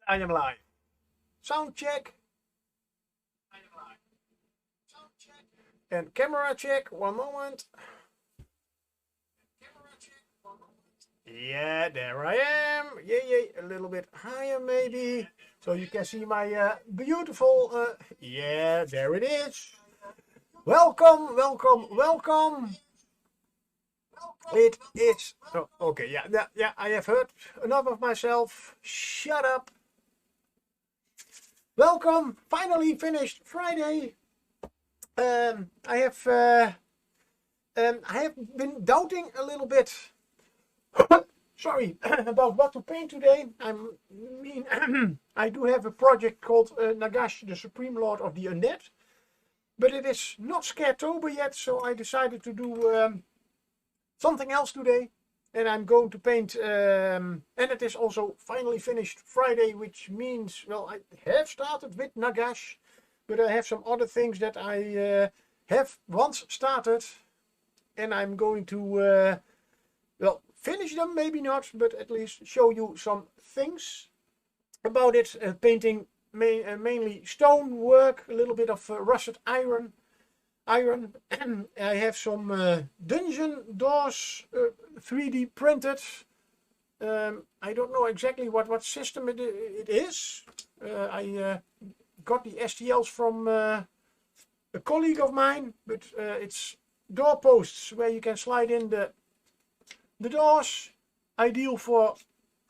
I am live. Sound check. I am live. Sound check. And camera check. One moment. Camera check. One moment. Yeah, there I am. Yay, a little bit higher maybe. So you can see my beautiful... yeah, there it is. Welcome, welcome, welcome. It is... Oh, okay, yeah, I have heard enough of myself. Shut up. Welcome, finally finished Friday. I have been doubting a little bit. Sorry, about what to paint today. I do have a project called Nagash, the Supreme Lord of the Undead, but it is not Scaretober yet, so I decided to do something else today. And I'm going to paint, and it is also finally finished Friday, which means, well, I have started with Nagash, but I have some other things that I have once started, and I'm going to, well, finish them, maybe not, but at least show you some things about it. Painting mainly stone work, a little bit of rusted iron. And I have some dungeon doors 3D printed. I don't know exactly what system it is. I got the STLs from a colleague of mine, but it's doorposts where you can slide in the doors. Ideal for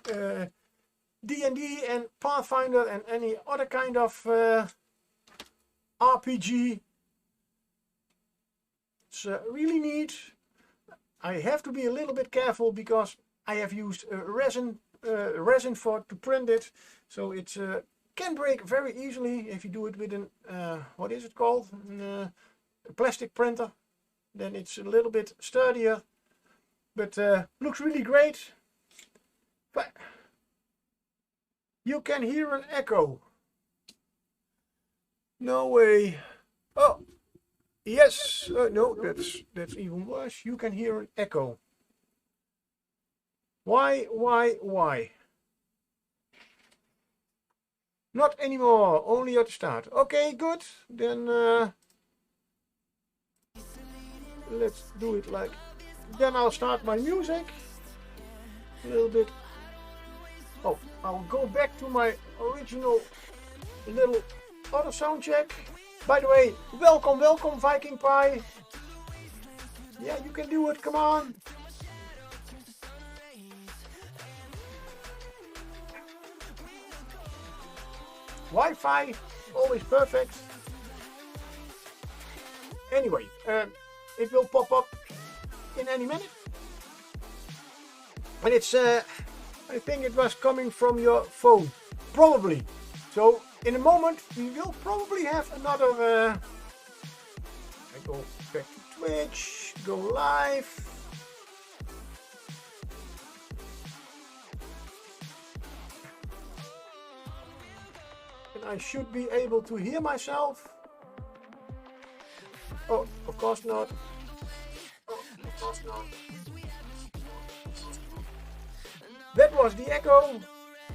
D&D and Pathfinder and any other kind of RPG. It's really neat. I have to be a little bit careful because I have used resin to print it, so it can break very easily if you do it with an what is it called? A plastic printer. Then it's a little bit sturdier, but looks really great. But you can hear an echo. No way. Oh. Yes, no, that's even worse. You can hear an echo. Why? Not anymore, only at the start. Okay, good. Then let's do it like... Then I'll start my music. A little bit. Oh, I'll go back to my original little other sound check. By the way, welcome Viking Pie. Yeah, you can do it, come on. Wi-Fi, always perfect. Anyway, it will pop up in any minute. And it's, I think it was coming from your phone, probably. So, in a moment, we will probably have another, I go back to Twitch, go live. And I should be able to hear myself. Oh, of course not. Oh, of course not. That was the echo.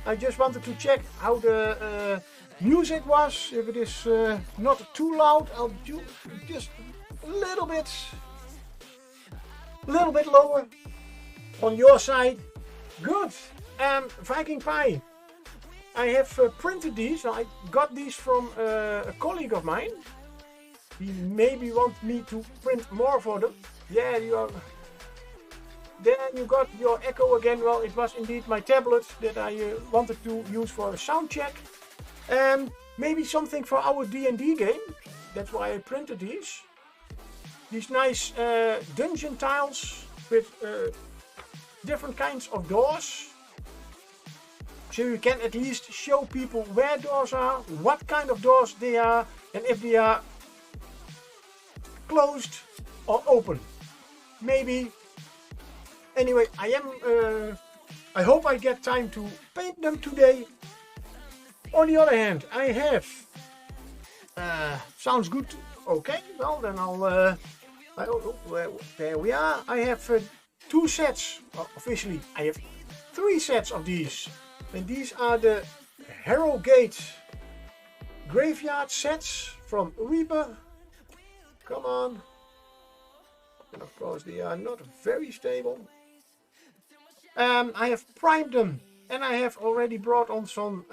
I just wanted to check how the music was. If it is not too loud, I'll do just a little bit lower on your side. Good. Viking Pie. I have printed these. I got these from a colleague of mine. He maybe wants me to print more for them. Yeah, you are. Then you got your echo again. Well, it was indeed my tablet that I wanted to use for a sound check. Maybe something for our D&D game. That's why I printed these. These nice dungeon tiles with different kinds of doors. So you can at least show people where doors are, what kind of doors they are, and if they are closed or open. Maybe. Anyway, I hope I get time to paint them today. On the other hand, I have, sounds good, okay, well then there we are. I have 2 sets, well, officially I have 3 sets of these. And these are the Harrowgat graveyard sets from Reaper. Come on. And of course they are not very stable. I have primed them and I have already brought on some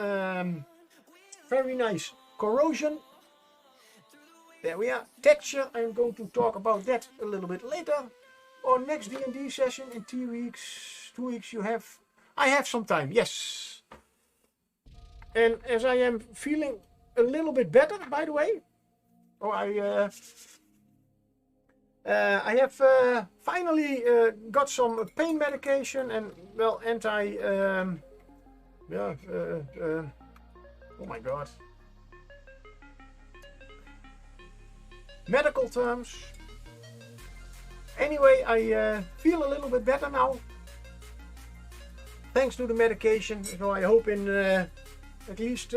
very nice corrosion. There we are. Texture, I'm going to talk about that a little bit later. Or next D&D session in 2 weeks. 2 weeks I have some time, yes. And as I am feeling a little bit better, by the way. Oh, I have finally got some pain medication and, well, oh my god. Medical terms. Anyway, I feel a little bit better now. Thanks to the medication. So I hope in at least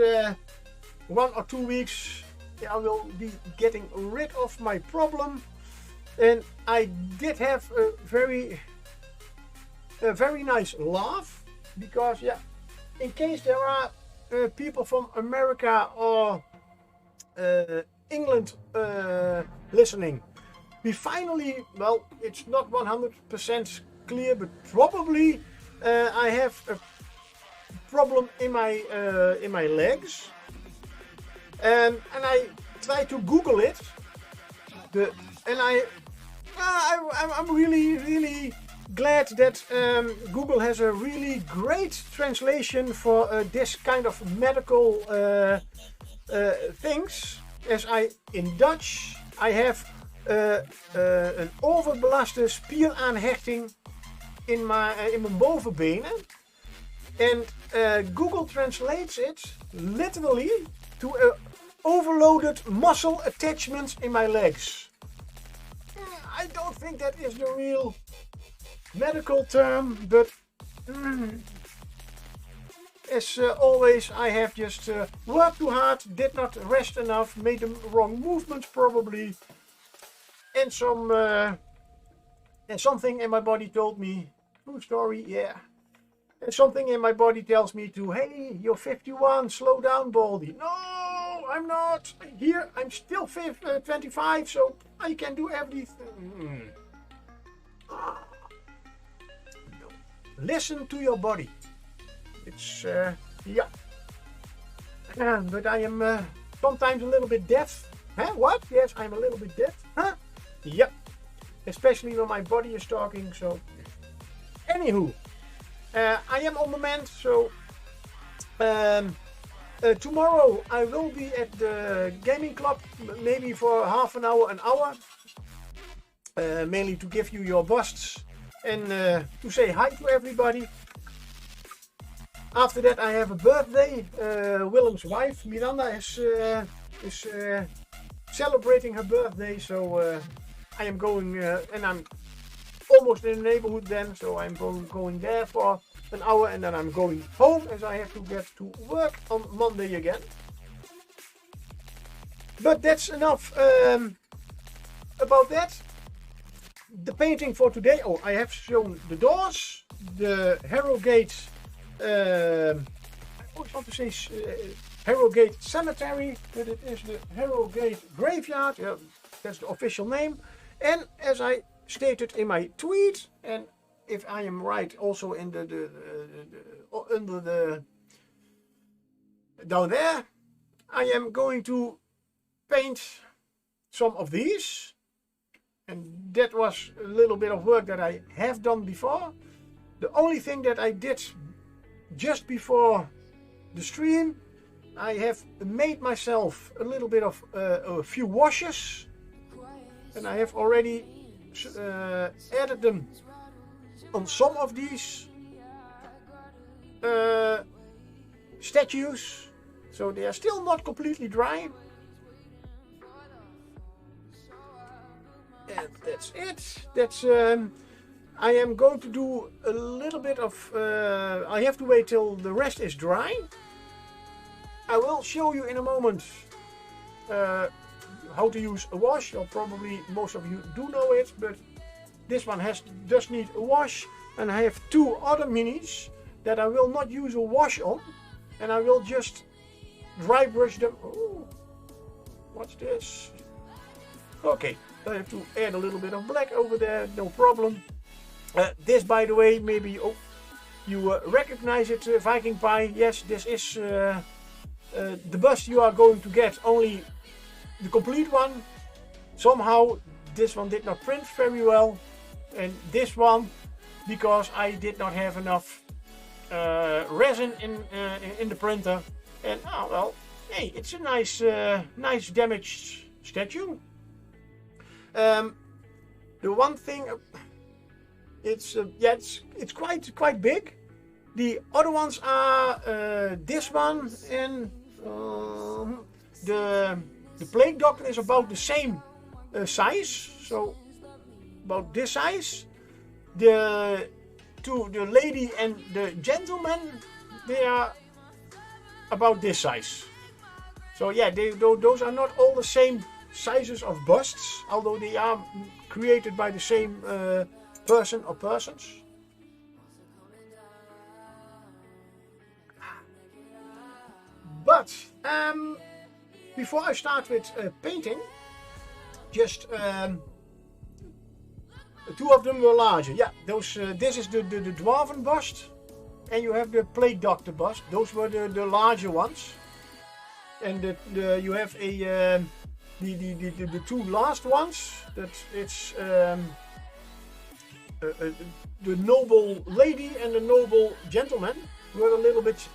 1 or 2 weeks I will be getting rid of my problem. And I did have a very nice laugh, because yeah, in case there are people from America or England listening, we finally, well, it's not 100% clear, but probably I have a problem in my legs, and I tried to Google it, I'm really glad that Google has a really great translation for this kind of medical things. As in Dutch, I have een overbelaste spieraanhechting in mijn bovenbenen. And Google translates it literally to overloaded muscle attachments in my legs. I don't think that is the real medical term, but as always, I have just worked too hard, did not rest enough, made the wrong movements probably, and something in my body told me, true story, yeah, and something in my body tells me to, hey, you're 51, slow down, Baldy. No, I'm not. Here, I'm still 25, so I can do everything. No. Listen to your body. It's, yeah. But I am sometimes a little bit deaf. Huh? What? Yes, I'm a little bit deaf. Huh? Yep. Especially when my body is talking, so. Anywho. I am on the mend, so. Tomorrow I will be at the gaming club, maybe for half an hour, mainly to give you your busts and to say hi to everybody. After that I have a birthday. Willem's wife Miranda is celebrating her birthday, so I am going and I'm almost in the neighborhood then, so I'm going there for an hour and then I'm going home, as I have to get to work on Monday again. But that's enough about that. The painting for today. Oh, I have shown the doors, the Harrowgat. I always want to say Harrowgat Cemetery, but it is the Harrowgat Graveyard. Yeah, that's the official name. And as I stated in my tweet, and if I am right, also in under the down there, I am going to paint some of these, and that was a little bit of work that I have done before. The only thing that I did just before the stream, I have made myself a little bit of a few washes, and I have already added them on some of these statues, so they are still not completely dry. And that's it. That's I am going to do a little bit of I have to wait till the rest is dry. I will show you in a moment how to use a wash, or probably most of you do know it, but this one does need a wash, and I have two other minis that I will not use a wash on, and I will just dry brush them. Oh, what's this? Okay, I have to add a little bit of black over there, no problem. This, by the way, maybe you recognize it, Viking Pie. Yes, this is the bust you are going to get, only the complete one. Somehow this one did not print very well, and this one, because I did not have enough resin in the printer. And oh well, hey, it's a nice damaged statue. The one thing, it's quite big. The other ones are this one, and the Plague Doctor is about the same size, so about this size. The lady and the gentleman, they are about this size. So yeah, those are not all the same sizes of busts, although they are created by the same person or persons. But before I start with painting, just two of them were larger. Yeah, those. This is the dwarven bust, and you have the Plague Doctor bust. Those were the larger ones, and you have the two last ones. That it's the noble lady and the noble gentleman were a little bit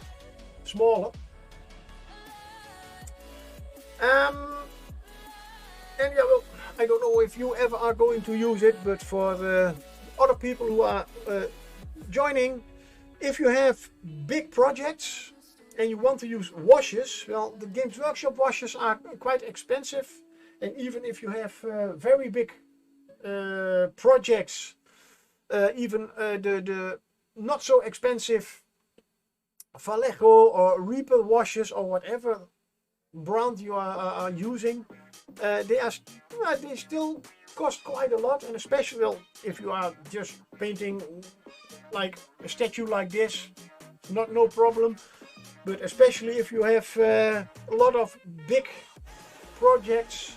smaller. And yeah, well, I don't know if you ever are going to use it, but for the other people who are joining, if you have big projects and you want to use washes, well, the Games Workshop washes are quite expensive, and even if you have very big projects, even the not so expensive Vallejo or Reaper washes or whatever brand you are using, they still cost quite a lot, and especially, well, if you are just painting like a statue like this, no problem. But especially if you have a lot of big projects,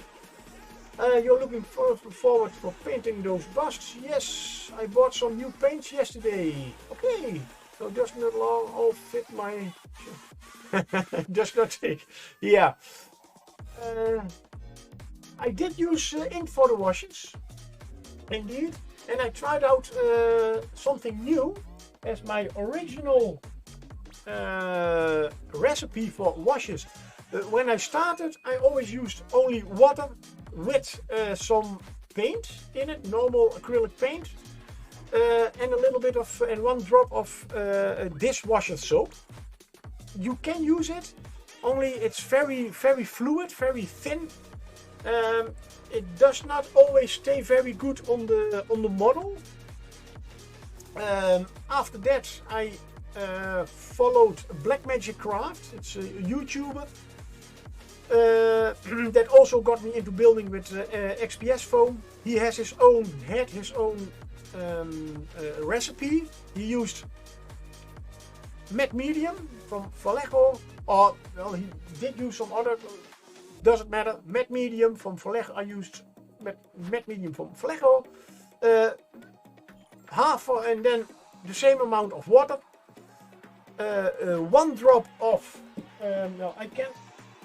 you're looking forward for painting those busts. Yes, I bought some new paints yesterday. Okay, so does not all fit my does not take. Yeah, I did use ink for the washes, indeed, and I tried out something new as my original recipe for washes. When I started, I always used only water with some paint in it, normal acrylic paint, and a little bit of and one drop of dishwasher soap. You can use it, only it's very fluid, very thin. It does not always stay very good on the model. After that, I followed Blackmagic Craft. It's a YouTuber that also got me into building with XPS foam. He has his own recipe. He used matte medium from Vallejo, or well, he did use some other, doesn't matter. Matte medium from Vallejo. I used matte medium from Vallejo, and then the same amount of water, one drop of well, I can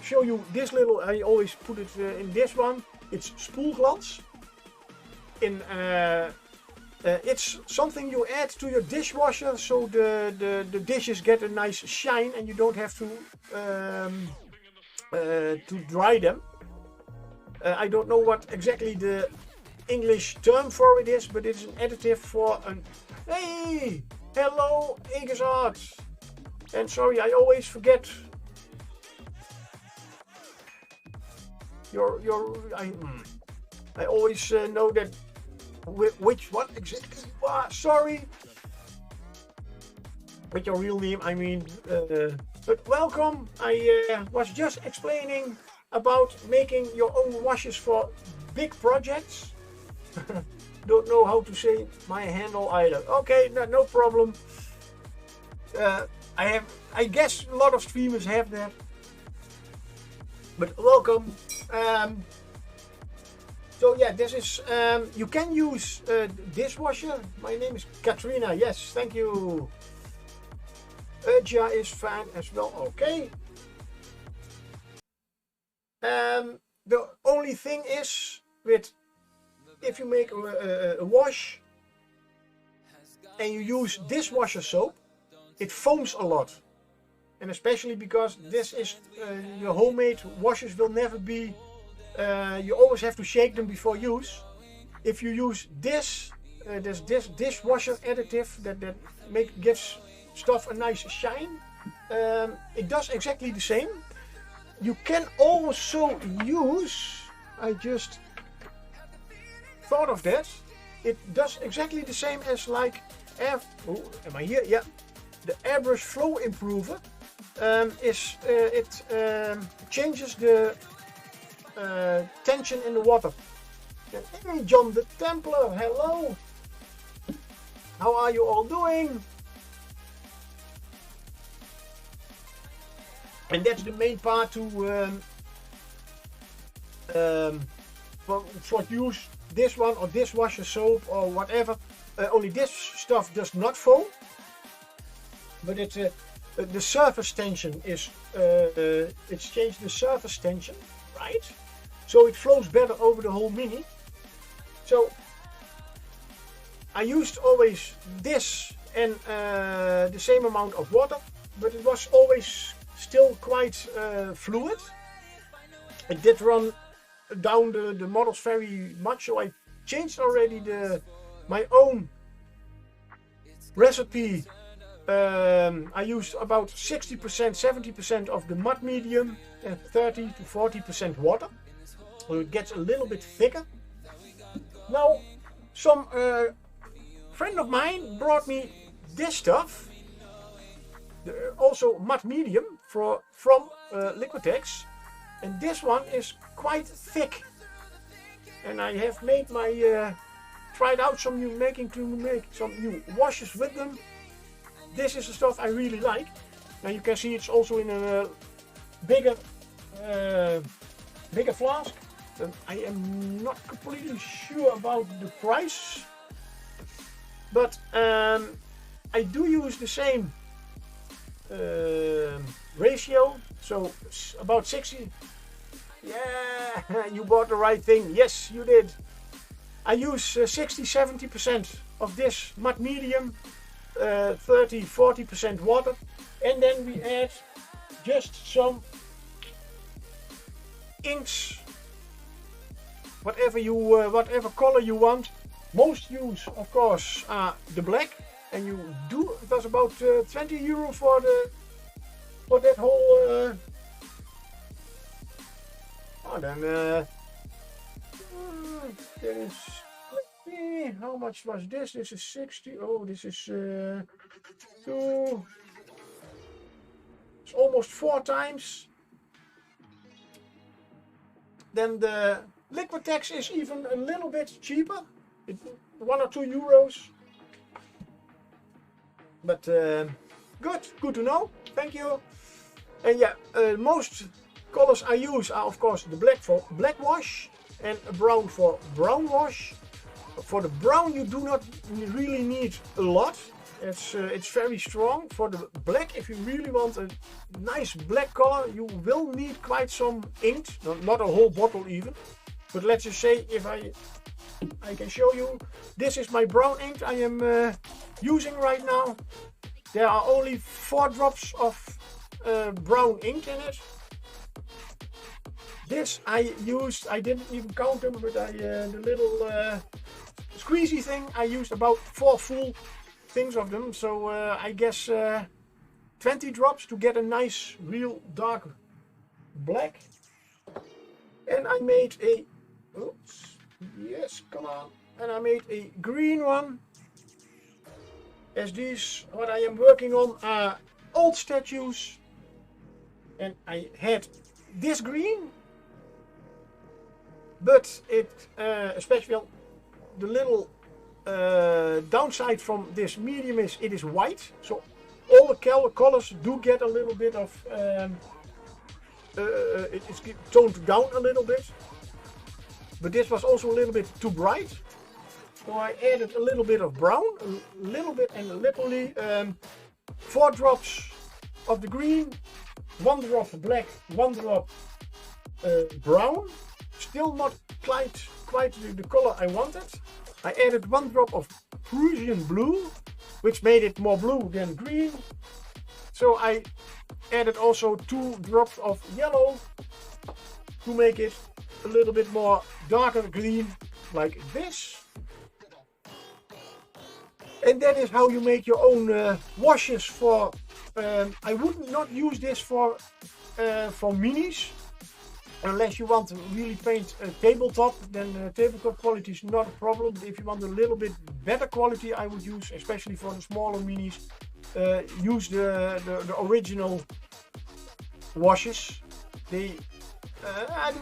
show you this little, I always put it in this one. It's spoelglans. It's something you add to your dishwasher, so the dishes get a nice shine and you don't have to dry them. I don't know what exactly the English term for it is, but it's an additive for an... Hey! Hello, Egersard! And sorry, I always forget I always know that which one exactly. Sorry, with your real name, I mean. But welcome. I was just explaining about making your own washes for big projects. Don't know how to say my handle either. Okay, no problem. I guess a lot of streamers have that. But welcome. So yeah, this is, you can use dishwasher. My name is Katrina. Yes, thank you. Urja is fine as well. Okay. The only thing is with if you make a wash and you use dishwasher soap, it foams a lot. And especially because this is your homemade washes will never be, you always have to shake them before use. If you use this dishwasher additive that gives stuff a nice shine, it does exactly the same. You can also use, I just thought of that, it does exactly the same as like, am I here? Yeah, the airbrush flow improver. It changes the tension in the water. Hey, John the Templar, hello! How are you all doing? And that's the main part to for use this one or dishwasher soap or whatever. Only this stuff does not foam, but it's the surface tension is it's changed the surface tension, right? So it flows better over the whole mini. So I used always this and the same amount of water, but it was always still quite fluid. It did run down the models very much, so I changed already my own recipe. I used about 60%, 70% of the mud medium and 30 to 40% water. So it gets a little bit thicker. Now, some friend of mine brought me this stuff, also mud medium from Liquitex, and this one is quite thick. And I have made my tried out some new to make some new washes with them. This is the stuff I really like. Now you can see it's also in a bigger flask. And I am not completely sure about the price, but I do use the same ratio, so about 60. Yeah, you bought the right thing. Yes, you did. I use 60-70% of this mud medium, 30-40% water, and then we add just some inks, whatever color you want. Most use, of course, are the black, and it was about 20 euro for that whole. Then there is. Let's see, how much was this? This is 60. Oh, this is 2. It's almost 4 times. Then the Liquitex is even a little bit cheaper, 1 or 2 euros. But good to know. Thank you. And yeah, most colors I use are of course the black for black wash and a brown for brown wash. For the brown you do not really need a lot. It's very strong. For the black, if you really want a nice black color, you will need quite some ink, not a whole bottle even. But let's just say, if I can show you, this is my brown ink I am using right now. There are only 4 drops of brown ink in it. This I used, I didn't even count them, but the little squeezy thing, I used about 4 full things of them. So I guess 20 drops to get a nice, real dark black. And I made a, oops, yes, come on. And I made a green one. As these, what I am working on are old statues. And I had this green. But it, especially the little downside from this medium is it is white. So all the colors do get a little bit of, it's toned down a little bit. But this was also a little bit too bright. So I added a little bit of brown, a little bit, and literally 4 drops of the green, 1 drop black, 1 drop brown. Still not quite the color I wanted. I added 1 drop of Prussian blue, which made it more blue than green. So I added also 2 drops of yellow to make it a little bit more darker green, like this. And that is how you make your own washes for. I would not use this for minis, unless you want to really paint a tabletop. Then tabletop quality is not a problem. If you want a little bit better quality, I would use, especially for the smaller minis, use the original washes. They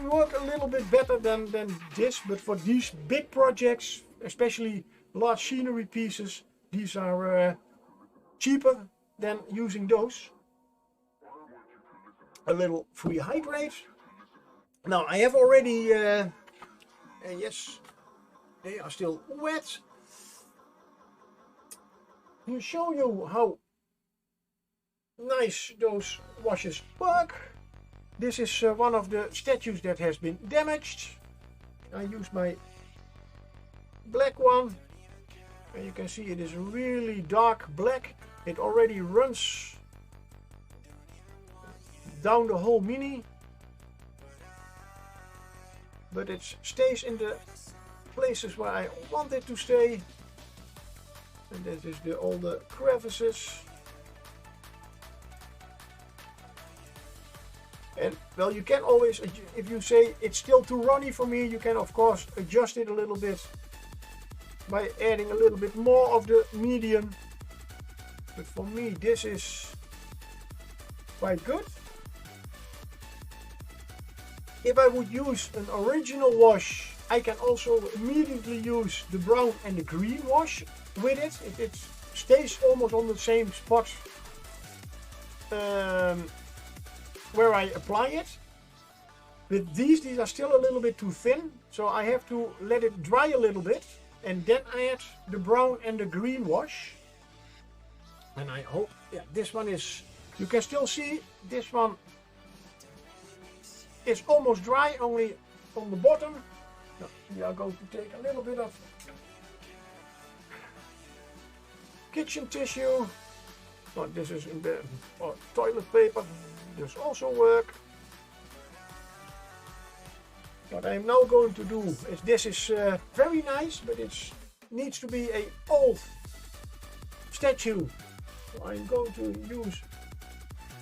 work a little bit better than this, but for these big projects, especially large scenery pieces, these are cheaper than using those. A little free hydrate. Now I have already, yes, they are still wet. To show you how nice those washes work. This is one of the statues that has been damaged. I use my black one. And you can see it is really dark black. It already runs down the whole mini. But it stays in the places where I want it to stay. And that is all the crevices. And well, you can always, if you say it's still too runny for me, you can of course adjust it a little bit by adding a little bit more of the medium. But for me this is quite good. If I would use an original wash, I can also immediately use the brown and the green wash with it. It stays almost on the same spot where I apply it. With these are still a little bit too thin, so I have to let it dry a little bit and then add the brown and the green wash. And I hope, yeah, this one is, you can still see this one is almost dry, only on the bottom. Now, we are going to take a little bit of kitchen tissue. Oh, this is in the toilet paper. This also work. What I'm now going to do is, this is very nice, but it needs to be an old statue. So I'm going to use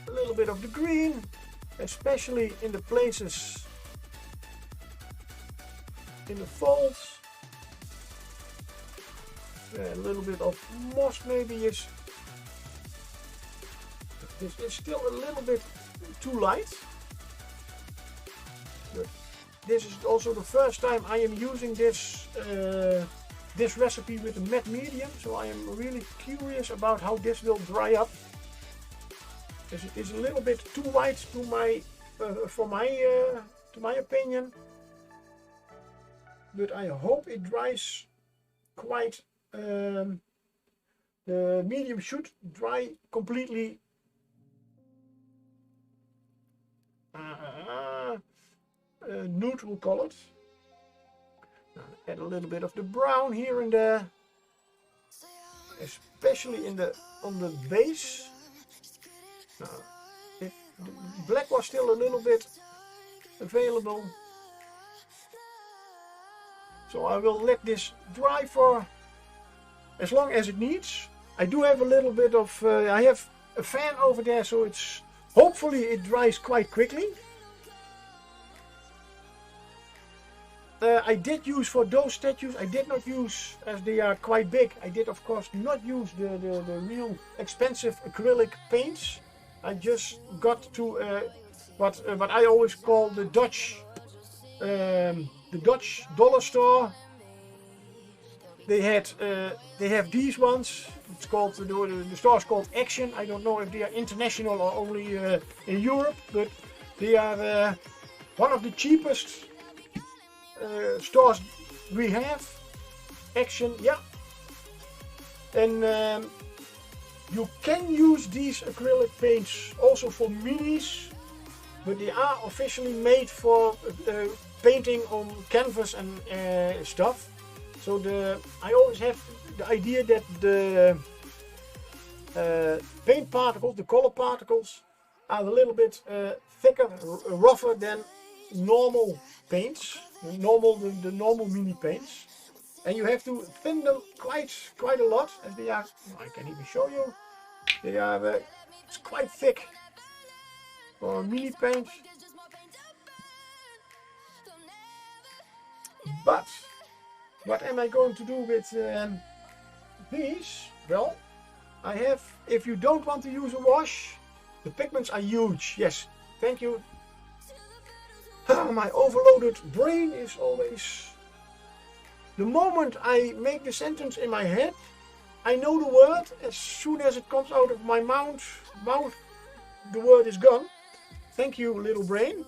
a little bit of the green, especially in the places in the folds. A little bit of moss maybe is. This is still a little bit too light. But this is also the first time I am using this this recipe with a matte medium, so I am really curious about how this will dry up. As it is a little bit too white to my to my opinion, but I hope it dries quite. The medium should dry completely. Neutral colored. Add a little bit of the brown here and there, especially on the base. The black was still a little bit available, so I will let this dry for as long as it needs. I do have a little bit of I have a fan over there, so it's hopefully it dries quite quickly. I did use for those statues, I did not use, as they are quite big, I did of course not use the real expensive acrylic paints. I just got to what I always call the Dutch dollar store. they have these ones. It's called the store is called Action. I don't know if they are international or only in Europe, but they are one of the cheapest stores we have. Action, yeah. And you can use these acrylic paints also for minis, but they are officially made for painting on canvas and stuff. So I always have the idea that the paint particles, the color particles, are a little bit thicker, rougher than normal paints, the normal mini paints, and you have to thin them quite a lot, as they are. I can even show you. They are it's quite thick for mini paint, but. What am I going to do with these? Well, I have, if you don't want to use a wash, the pigments are huge. Yes, thank you. My overloaded brain is always... The moment I make the sentence in my head, I know the word. As soon as it comes out of my mouth, the word is gone. Thank you, little brain.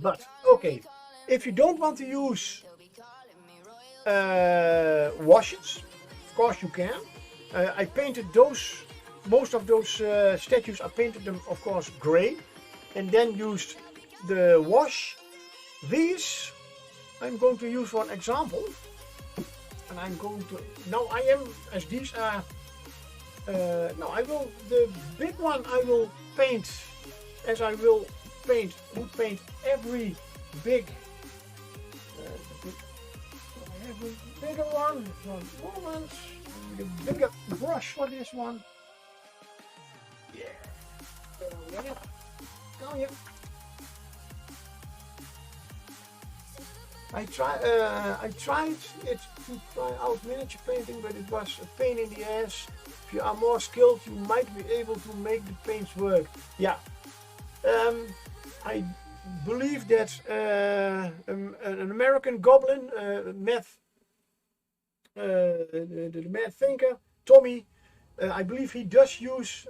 But okay, if you don't want to use washes, of course you can. I painted those, most of those statues, I painted them of course grey, and then used the wash. These I'm going to use for an example, and I'm going to, now I am, as these are, no, I will, the big one I will paint as I will would paint every big, I have a bigger one, one moment, I need a bigger brush for this one. Yeah, go here. I tried it to try out miniature painting, but it was a pain in the ass. If you are more skilled, you might be able to make the paints work. Yeah. I believe that an American goblin, the mad thinker, Tommy, I believe he does use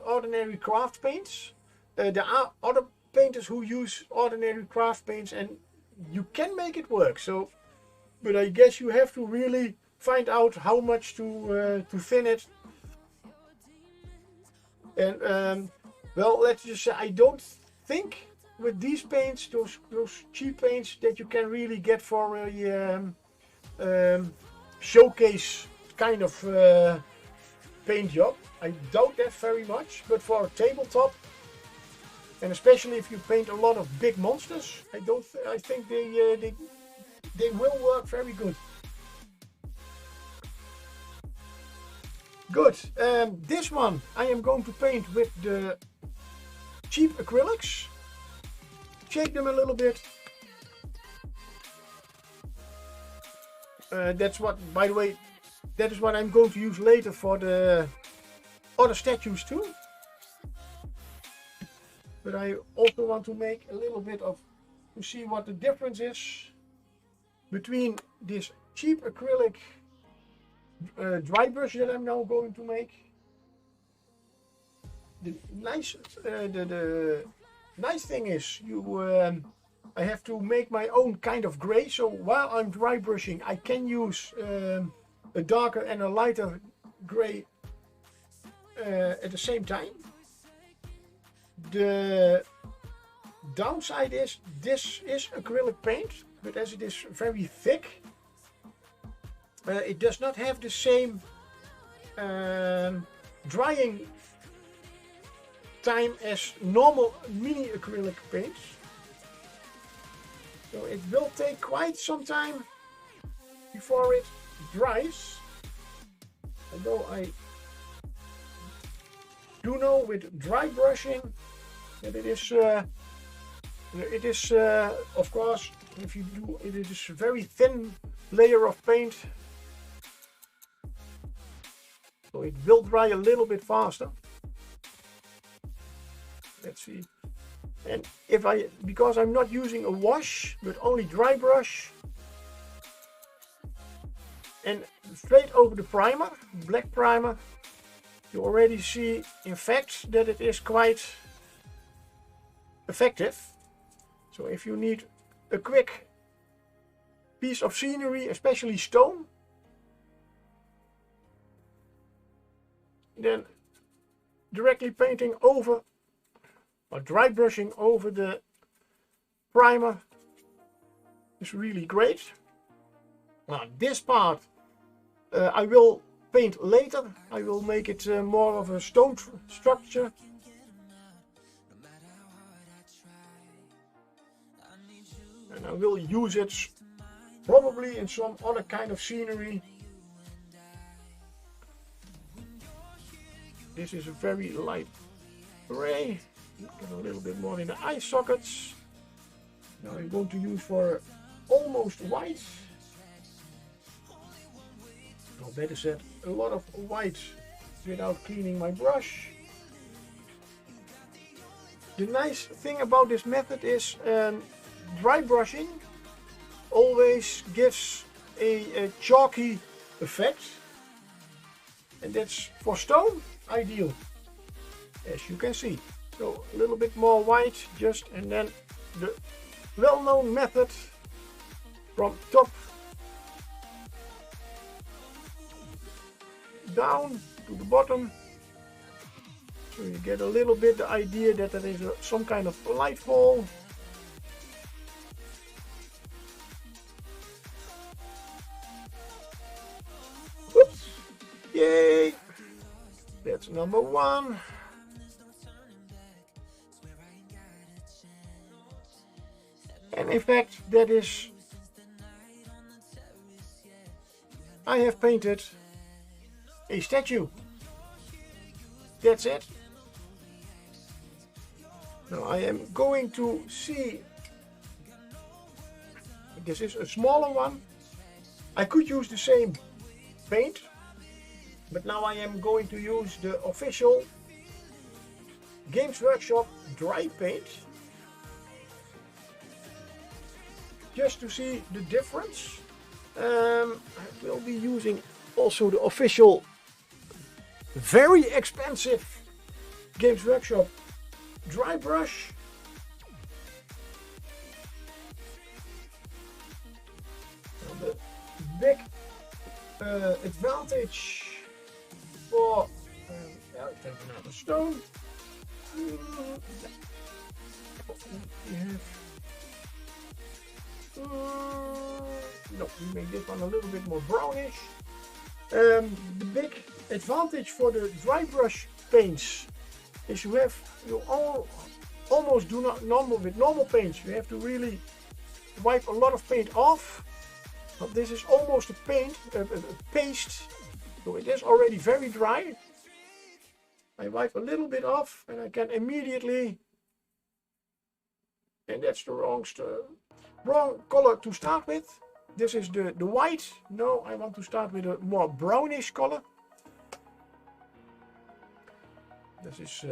ordinary craft paints. There are other painters who use ordinary craft paints, and you can make it work. So, but I guess you have to really find out how much to thin it. And well, let's just say I don't think with these paints, those cheap paints, that you can really get for a showcase kind of paint job. I doubt that very much, but for a tabletop, and especially if you paint a lot of big monsters, I think they will work very good. Good. This one I am going to paint with the cheap acrylics. Shake them a little bit. That's what, by the way, that is what I'm going to use later for the other statues too. But I also want to make a little bit of, to see what the difference is between this cheap acrylic dry brush that I'm now going to make. The nice thing is I have to make my own kind of gray, so while I'm dry brushing I can use a darker and a lighter gray at the same time. The downside is this is acrylic paint, but as it is very thick, it does not have the same drying time as normal mini acrylic paints. So it will take quite some time before it dries. Although I do know with dry brushing that it is of course, if you do it is a very thin layer of paint, so it will dry a little bit faster. Let's see. And because I'm not using a wash, but only dry brush, and straight over the primer, black primer, you already see in fact that it is quite effective. So if you need a quick piece of scenery, especially stone, then directly painting over or dry brushing over the primer is really great. Now this part I will paint later. I will make it more of a stone structure. And I will use it probably in some other kind of scenery. This is a very light gray. Get a little bit more in the eye sockets. Now I'm going to use for almost white. Or better said, a lot of white without cleaning my brush. The nice thing about this method is dry brushing always gives a chalky effect, and that's for stone ideal, as you can see. So a little bit more white, just, and then the well-known method from top down to the bottom, so you get a little bit the idea that there is some kind of light fall. Whoops! Yay! That's number one. And in fact, that is, I have painted a statue. That's it. Now I am going to see, this is a smaller one. I could use the same paint, but now I am going to use the official Games Workshop dry paint, just to see the difference. I will be using also the official very expensive Games Workshop dry brush. Now the big advantage for I'll take another stone. We have no, we make this one a little bit more brownish. The big advantage for the dry brush paints is you almost do not with normal paints. You have to really wipe a lot of paint off. But this is almost a paste, so it is already very dry. I wipe a little bit off, and I can immediately, and that's the wrong color to start with. This is the white. No, I want to start with a more brownish color. This is,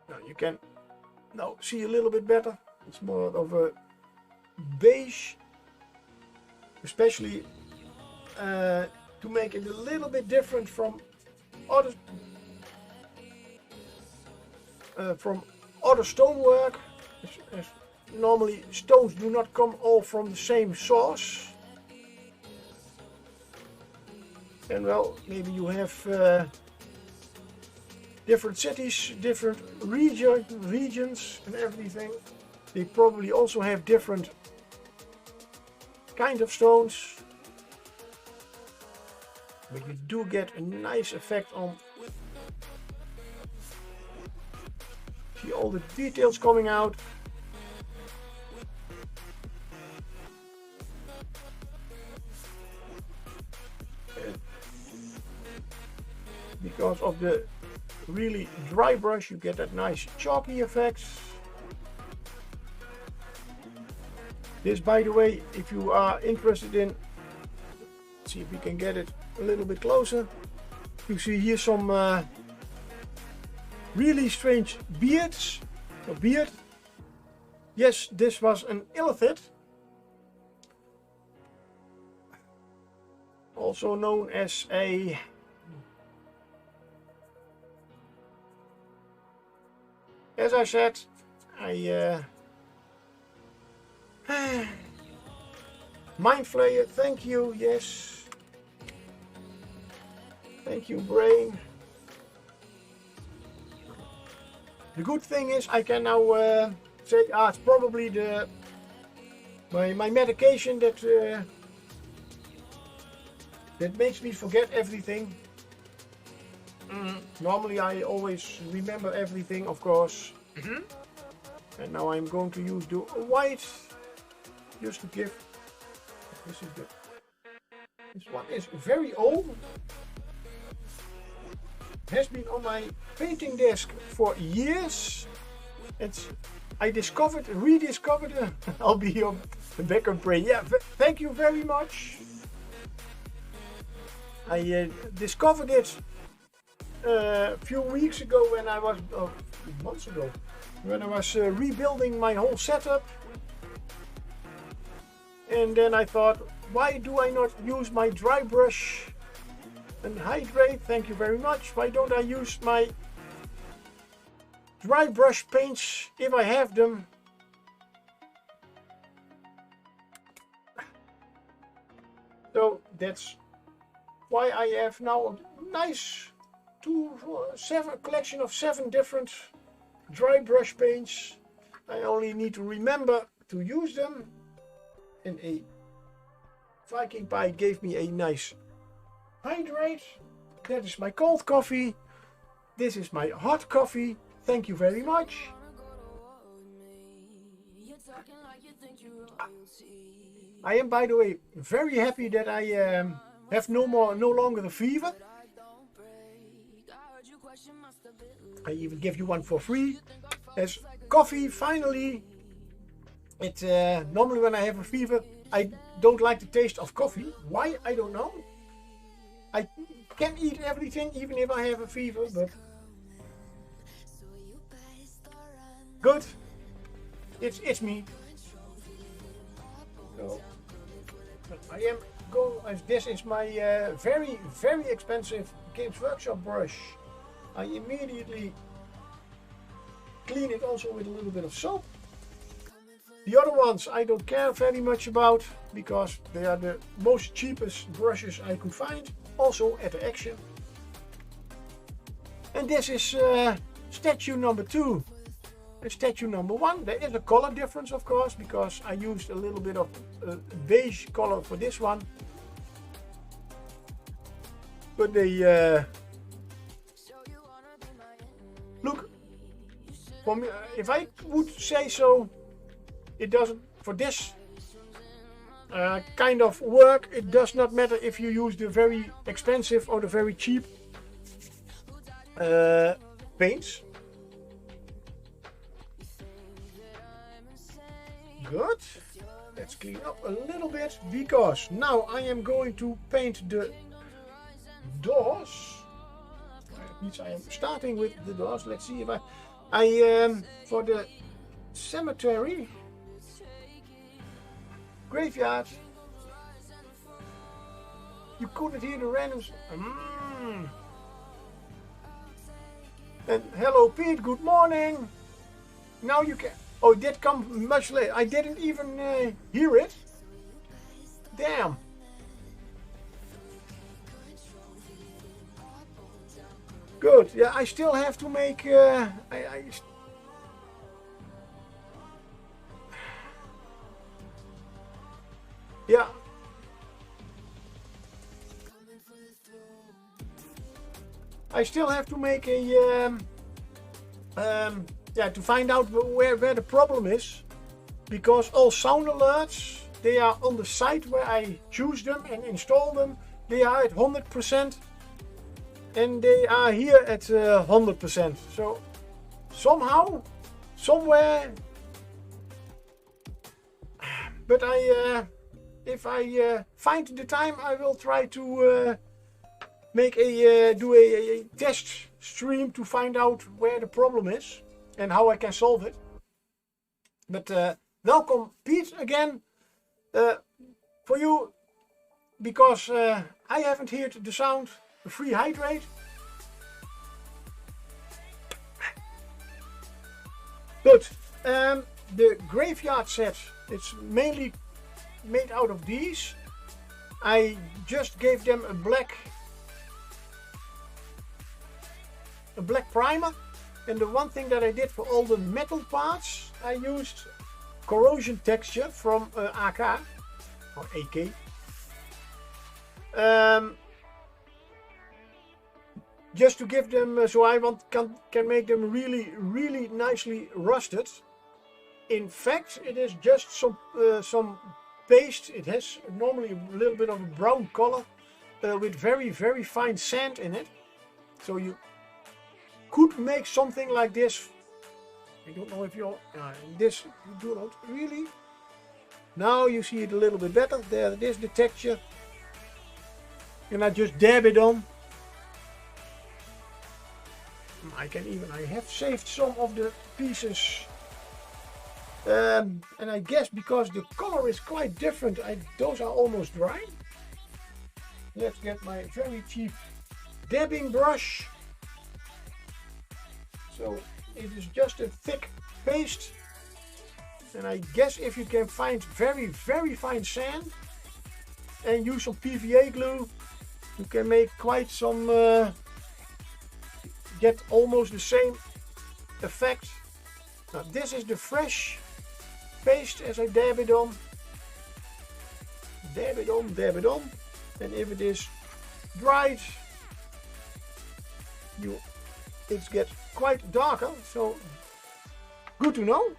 now you can now see a little bit better. It's more of a beige, especially to make it a little bit different from other stonework. As normally stones do not come all from the same source. And well, maybe you have different cities, different regions and everything. They probably also have different kind of stones. But you do get a nice effect on. See all the details coming out. Because of the really dry brush, you get that nice chalky effect. This, by the way, if you are interested in, let's see if we can get it a little bit closer. You see here some really strange beard. Yes, this was an illithid, also known as a as I said, Mind Flayer, thank you, yes. Thank you, Brain. The good thing is I can now say, it's probably my medication that makes me forget everything. Normally I always remember everything, of course. And now I'm going to use the white just to give. This one is very old. Has been on my painting desk for years. I rediscovered it. I'll be your backup brain. Yeah, thank you very much. I discovered it a few weeks ago when I was, months ago, when I was rebuilding my whole setup. And then I thought, why do I not use my dry brush and hydrate? Thank you very much. Why don't I use my dry brush paints if I have them? So that's why I have now a nice collection of 7 different dry brush paints. I only need to remember to use them. And a Viking Pie gave me a nice hydrate. That is my cold coffee. This is my hot coffee. Thank you very much. I am, by the way, very happy that I have no longer the fever. I even give you one for free. As coffee, finally. Normally when I have a fever, I don't like the taste of coffee. Why? I don't know. I can eat everything even if I have a fever, but good. It's me. So I am going. This is my very, very expensive Games Workshop brush. I immediately clean it also with a little bit of soap. The other ones I don't care very much about because they are the most cheapest brushes I could find, also at the Action. And this is statue number 2. And statue number 1, there is a color difference of course, because I used a little bit of beige color for this one. But they look, for me, if I would say so, it doesn't, for this kind of work, it does not matter if you use the very expensive or the very cheap paints. Good. Let's clean up a little bit because now I am going to paint the doors. That means I am starting with the doors. Let's see if I for the cemetery. Graveyard. You couldn't hear the randoms. And hello Pete, good morning. Now you can. Oh, it did come much later. I didn't even hear it. Damn. Good. Yeah, I still have to make. Yeah. I still have to make a to find out where the problem is, because all sound alerts, they are on the site where I choose them and install them. They are at 100% and they are here at 100%. So somehow, somewhere, but if I find the time, I will try to make do a test stream to find out where the problem is and how I can solve it. But welcome Pete again for you, because I haven't heard the sound. A free hydrate. Good. The graveyard set, it's mainly made out of these. I just gave them a black primer, and the one thing that I did for all the metal parts, I used corrosion texture from AK or AK. Just to give them, so I can make them really nicely rusted. In fact, it is just some paste. It has normally a little bit of a brown color with very fine sand in it. So you could make something like this. I don't know if you're this, you do not really. Now you see it a little bit better. There it is, the texture. And I just dab it on. I have saved some of the pieces. And I guess because the color is quite different, those are almost dry. Let's get my very cheap dabbing brush. So it is just a thick paste. And I guess if you can find very fine sand and use some PVA glue, you can make quite some, get almost the same effect. Now this is the fresh paste as I dab it on. Dab it on. And if it is dried, it gets quite darker, so good to know.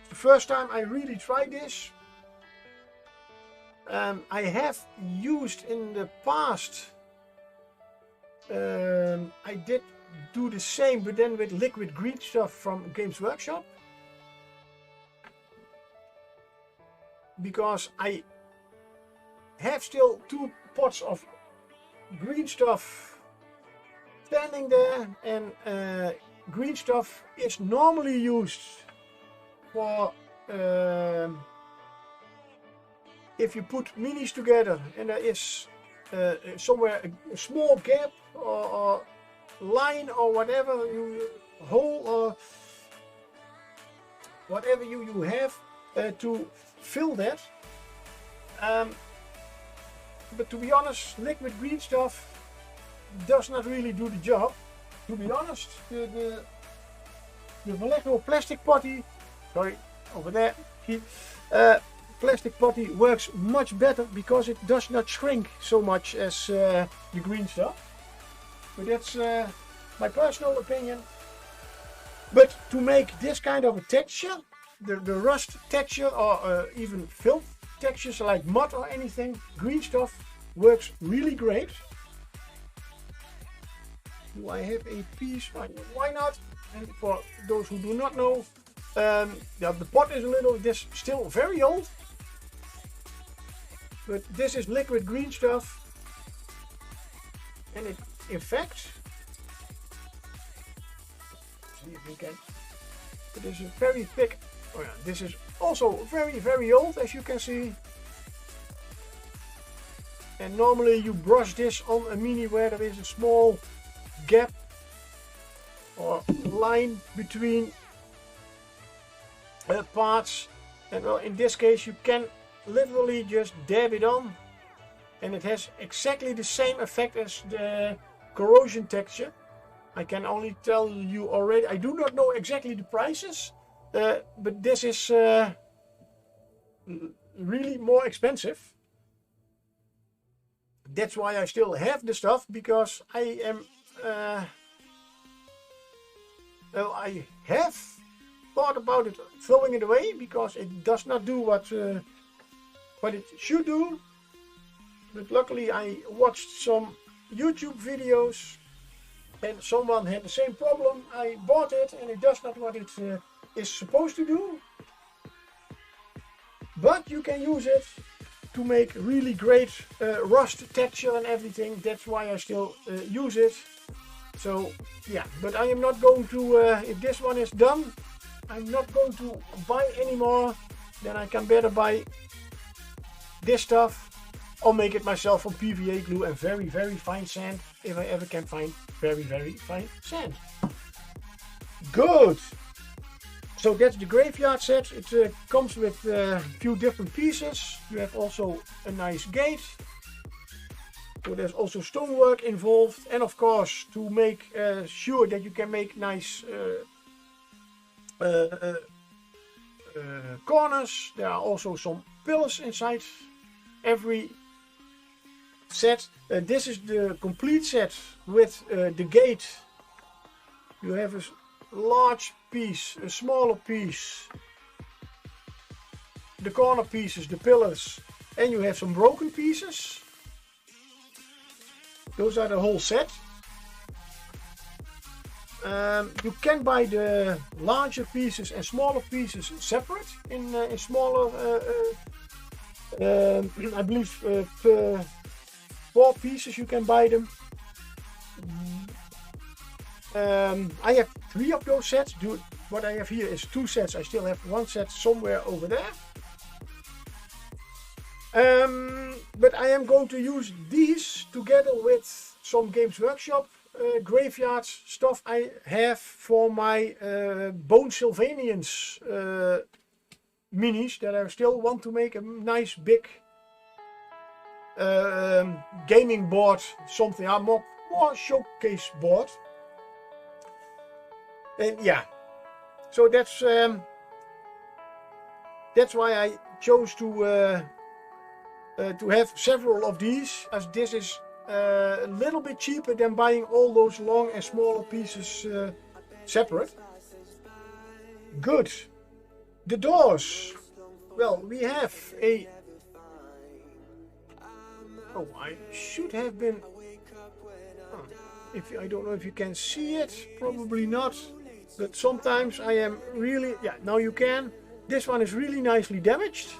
It's the first time I really tried this. I have used in the past, I did do the same, but then with liquid green stuff from Games Workshop, because I have still 2 pots of green stuff standing there, and green stuff is normally used for if you put minis together and there is somewhere a small gap or line or whatever, hole or whatever you have to fill that. But to be honest, liquid green stuff does not really do the job. To be honest, the molecular plastic potty, sorry, over there, plastic potty works much better because it does not shrink so much as the green stuff. But that's my personal opinion. But to make this kind of a texture, the rust texture or even filth textures like mud or anything, green stuff works really great. Do I have a piece? Why not? And for those who do not know, the pot is this still very old. But this is liquid green stuff. And in fact, see if we can. It is a very thick. Oh yeah, this is also very old, as you can see. And normally you brush this on a mini where there is a small gap or line between parts. And well, in this case you can literally just dab it on, and it has exactly the same effect as the corrosion texture. I can only tell you already, I do not know exactly the prices, but this is really more expensive. That's why I still have the stuff, because I am well, I have thought about it, throwing it away, because it does not do what it should do. But luckily I watched some YouTube videos and someone had the same problem. I bought it and it does not what it is supposed to do. But you can use it to make really great rust texture and everything. That's why I still use it. So yeah, but I am not going to, if this one is done, I'm not going to buy anymore, then I can better buy this stuff or make it myself from PVA glue and very, very fine sand, if I ever can find very, very fine sand. Good. So that's the graveyard set. It comes with a few different pieces. You have also a nice gate. So there's also stonework involved, and of course to make sure that you can make nice corners, there are also some pillars inside every set. This is the complete set with the gate. You have a large piece, a smaller piece, the corner pieces, the pillars, and you have some broken pieces. Those are the whole set. You can buy the larger pieces and smaller pieces separate in smaller, I believe per 4 pieces you can buy them. I have 3 of those sets. What I have here is 2 sets. I still have 1 set somewhere over there. But I am going to use these together with some Games Workshop graveyard stuff I have for my Bone Sylvanians minis that I still want to make a nice big gaming board, something more showcase board. And yeah, so that's why I chose to have several of these, as this is a little bit cheaper than buying all those long and smaller pieces separate. Good. The doors. Well, we have a... Oh, I should have been... I don't know if you can see it, probably not. But sometimes I am really... Yeah, now you can. This one is really nicely damaged.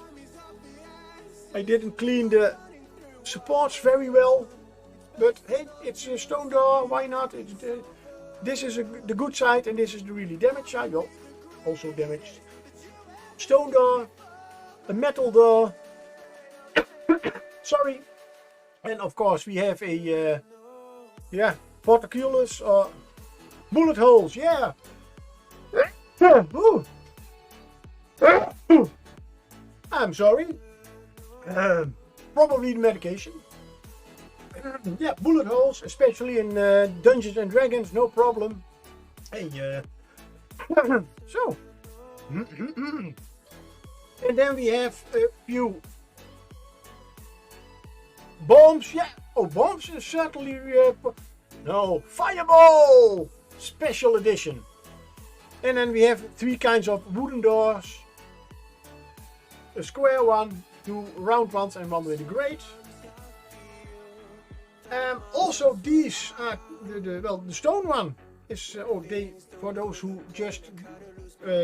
I didn't clean the supports very well. But hey, it's a stone door, why not? This is the good side and this is the really damaged side. Well, also damaged. Stone door, a metal door. Sorry. And of course we have a, portcullis or bullet holes, yeah. I'm sorry. Probably the medication. Yeah, bullet holes, especially in Dungeons and Dragons, no problem. Hey, so. And then we have a few bombs. Yeah, oh, bombs is certainly. No, fireball! Special edition. And then we have 3 kinds of wooden doors. A square one, 2 round ones, and 1 with a grate. Also, these are the stone one is for those who just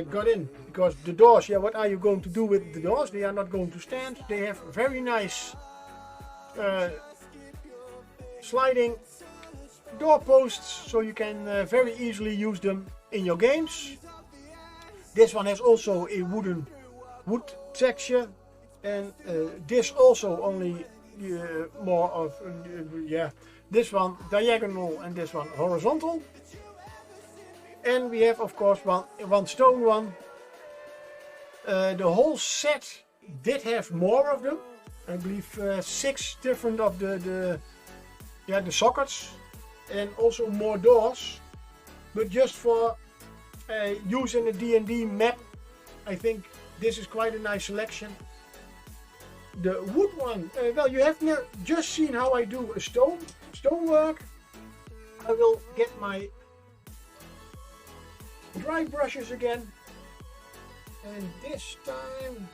got in, because the doors. Yeah, what are you going to do with the doors? They are not going to stand. They have very nice sliding door posts, so you can very easily use them in your games. This one has also a wood texture, and this also only more of this one diagonal and this one horizontal. And we have of course one stone one. The whole set did have more of them. I believe 6 different of the sockets, and also more doors. But just for use in a D&D map, I think this is quite a nice selection. The wood one, well, you have just seen how I do a stonework. I will get my dry brushes again, and this time,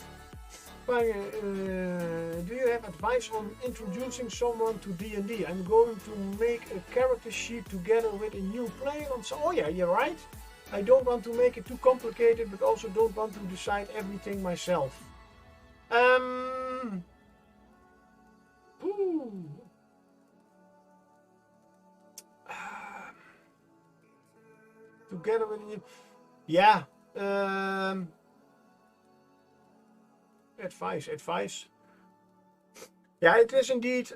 do you have advice on introducing someone to D&D? I'm going to make a character sheet together with a new player. Oh yeah, you're right. I don't want to make it too complicated, but also don't want to decide everything myself. Together with you. Yeah, Advice. Yeah, it is indeed.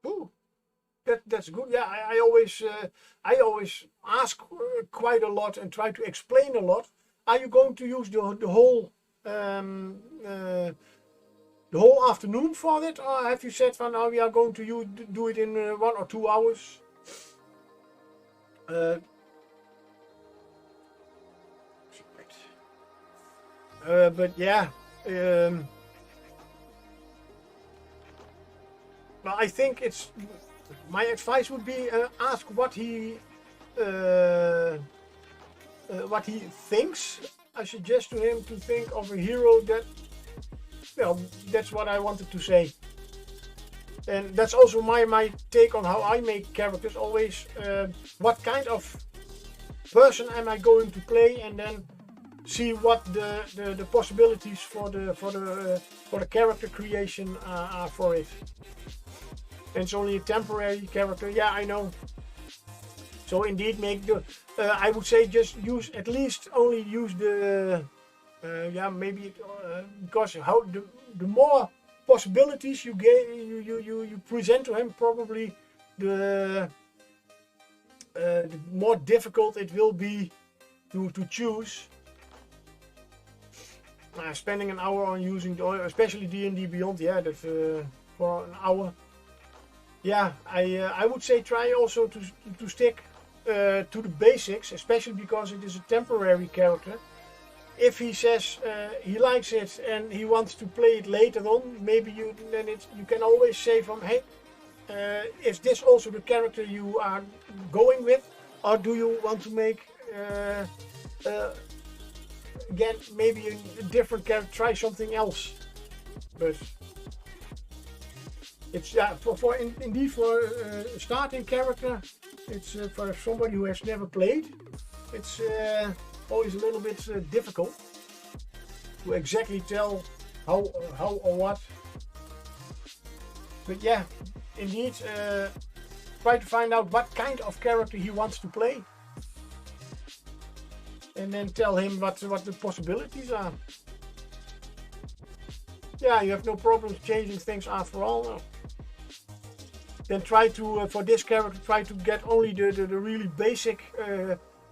Ooh, that's good. Yeah, I always ask quite a lot and try to explain a lot. Are you going to use the whole afternoon for it, or have you said for now we are going to do it in 1 or 2 hours? But yeah, well, I think it's my advice would be ask what he thinks. I suggest to him to think of a hero that, well, that's what I wanted to say. And that's also my take on how I make characters. Always, what kind of person am I going to play, and then see what the possibilities for the character creation are for it. And it's only a temporary character. Yeah, I know. So indeed, make the. I would say just use at least only use the. Yeah, maybe because how the more possibilities you present to him, probably the more difficult it will be to choose. Spending an hour on using the, especially D&D Beyond, yeah, that for an hour. Yeah, I would say try also to stick to the basics, especially because it is a temporary character. If he says he likes it and he wants to play it later on, maybe you can always say from, hey, is this also the character you are going with, or do you want to make again maybe a different character, try something else? But it's indeed for a starting character. It's for somebody who has never played. It's always a little bit difficult to exactly tell how or what. But yeah, indeed, try to find out what kind of character he wants to play, and then tell him what the possibilities are. Yeah, you have no problem changing things after all. No. Then try to for this character try to get only the really basic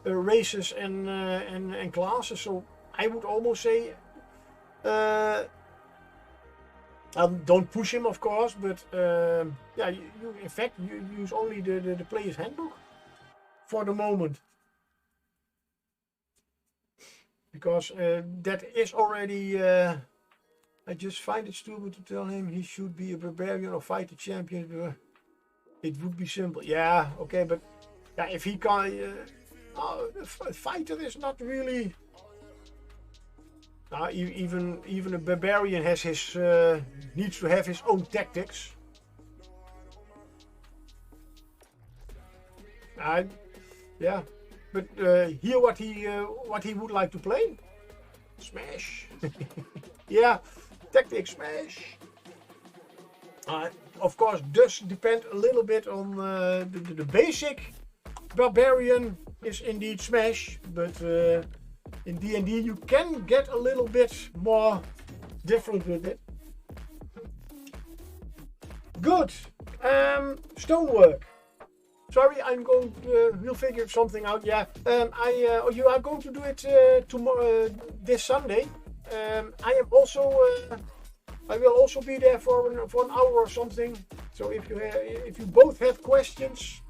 races and classes. So I would almost say don't push him, of course, but yeah, you in fact you use only the player's handbook for the moment, because that is already. I just find it stupid to tell him he should be a barbarian or fight a champion. It would be simple. Yeah, okay, but yeah, if he can't. A fighter is not really. Even a barbarian has his needs to have his own tactics. Yeah, but hear what he would like to play. Smash. Yeah, tactics smash. Of course, does depend a little bit on the basic. Barbarian is indeed smash, but in D&D you can get a little bit more different with it. Good. Stonework. Sorry, I'm going to, we'll figure something out. Yeah, you are going to do it tomorrow, this Sunday. I am also, I will also be there for an hour or something. So if you both have questions,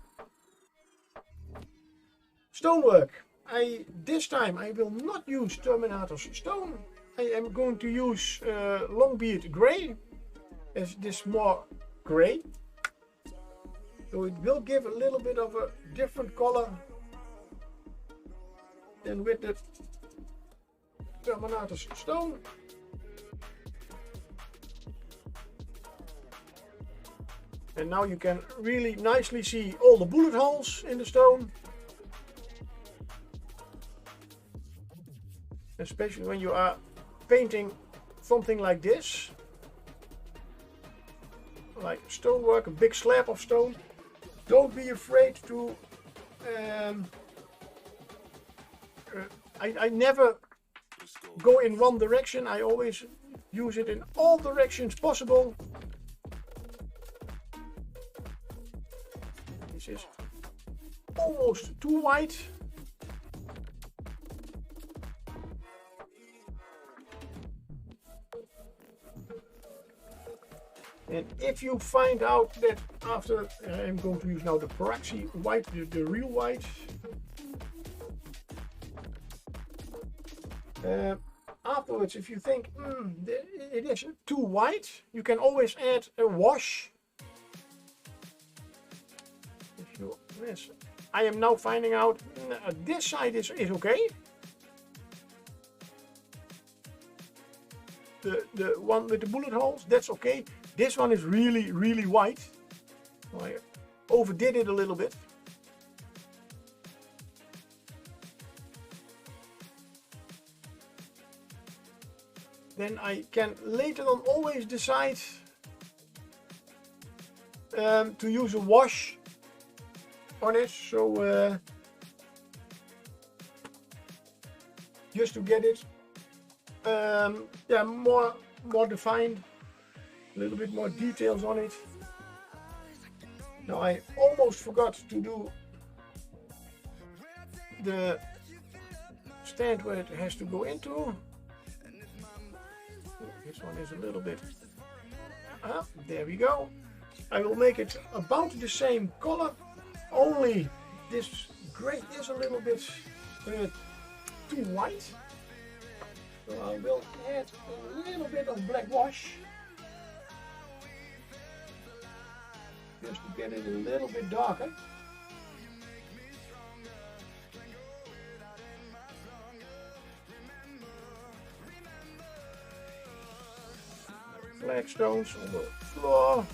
stonework. This time I will not use Terminator's stone. I am going to use Longbeard Grey, as this more grey. So it will give a little bit of a different color than with the Terminator's stone. And now you can really nicely see all the bullet holes in the stone. Especially when you are painting something like this. Like stonework, a big slab of stone. Don't be afraid to I never go in one direction. I always use it in all directions possible. This is almost too white. And if you find out that after, I'm going to use now the Paraxi white, the real white. Afterwards, if you think it is too white, you can always add a wash. If you, yes, I am now finding out this side is okay. The one with the bullet holes, that's okay. This one is really white. So I overdid it a little bit. Then I can later on always decide to use a wash on it. So just to get it yeah, more defined, a little bit more details on it. Now I almost forgot to do the stand where it has to go into. This one is a little bit, there we go. I will make it about the same color, only this gray is a little bit too white. So I will add a little bit of black wash, just to get it a little bit darker. Flagstones on the floor.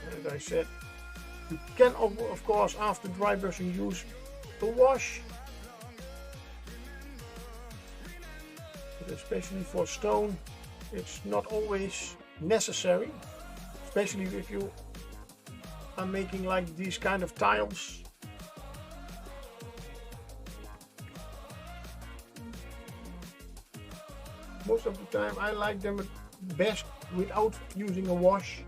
As I said, you can of course after dry brushing use a wash, but especially for stone it's not always necessary, especially if you are making like these kind of tiles. Most of the time I like them best without using a wash.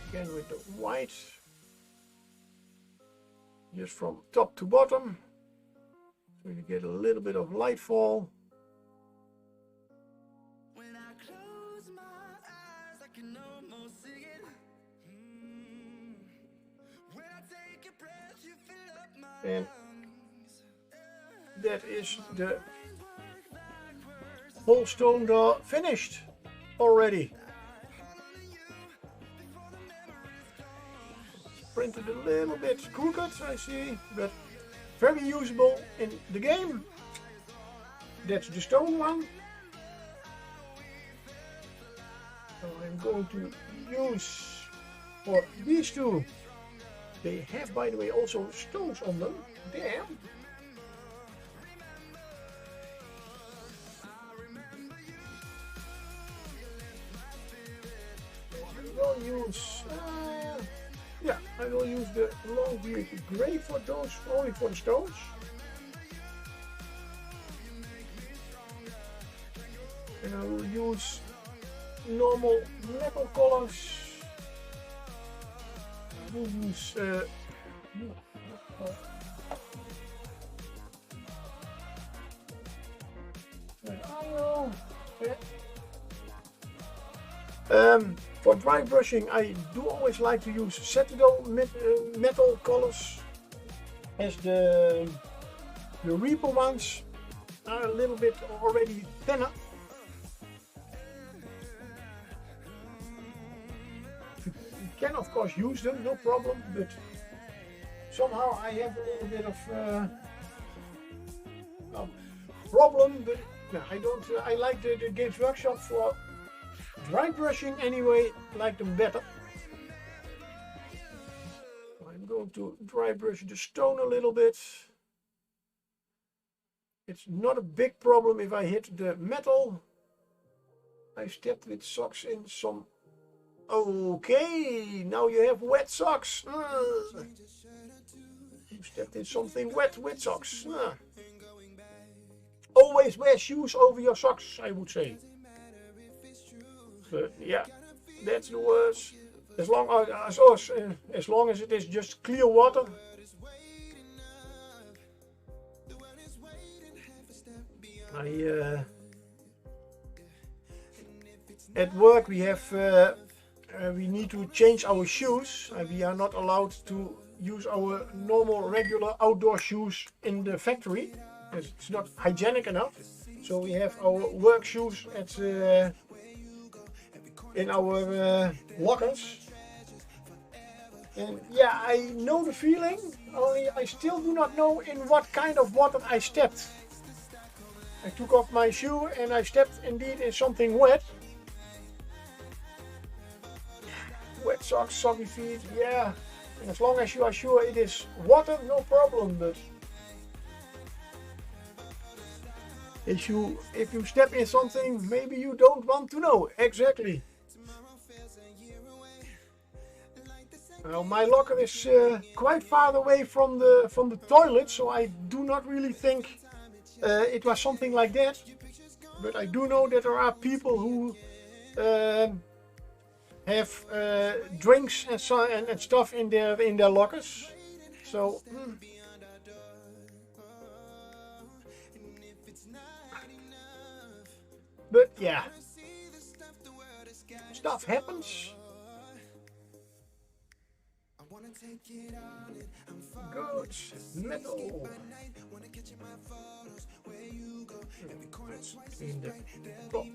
Again with the white, just from top to bottom, so you get a little bit of light fall. When I close my eyes, I can almost see it. When I take a breath, you fill up my lungs. That is the whole stone door finished already. Printed a little bit crooked, I see, but very usable in the game. That's the stone one. So I'm going to use for these two. They have, by the way, also stones on them. There. I will use, yeah, I will use the long beard gray for those, only for the stones. And I will use normal metal colors. I will use for dry brushing, I do always like to use citadel metal colors, as the Reaper ones are a little bit already thinner. You can of course use them, no problem, but somehow I have a little bit of problem. But no, I don't. I like the Games Workshop for dry brushing anyway, like them better. I'm going to dry brush the stone a little bit. It's not a big problem if I hit the metal. I stepped with socks in some... Okay, now you have wet socks. You stepped in something wet with socks. Always wear shoes over your socks, I would say. But yeah, that's the worst. As long as it is just clear water. At work we have we need to change our shoes. We are not allowed to use our normal regular outdoor shoes in the factory. It's not hygienic enough. So we have our work shoes at in our lockers. And yeah, I know the feeling, only I still do not know in what kind of water I stepped. I took off my shoe and I stepped indeed in something wet. Wet socks, soggy feet, yeah. And as long as you are sure it is water, no problem. But if you step in something, maybe you don't want to know. Exactly. Well, my locker is quite far away from the toilet, so I do not really think it was something like that. But I do know that there are people who have drinks and stuff in their lockers. So but yeah, stuff happens. Good metal. In the top.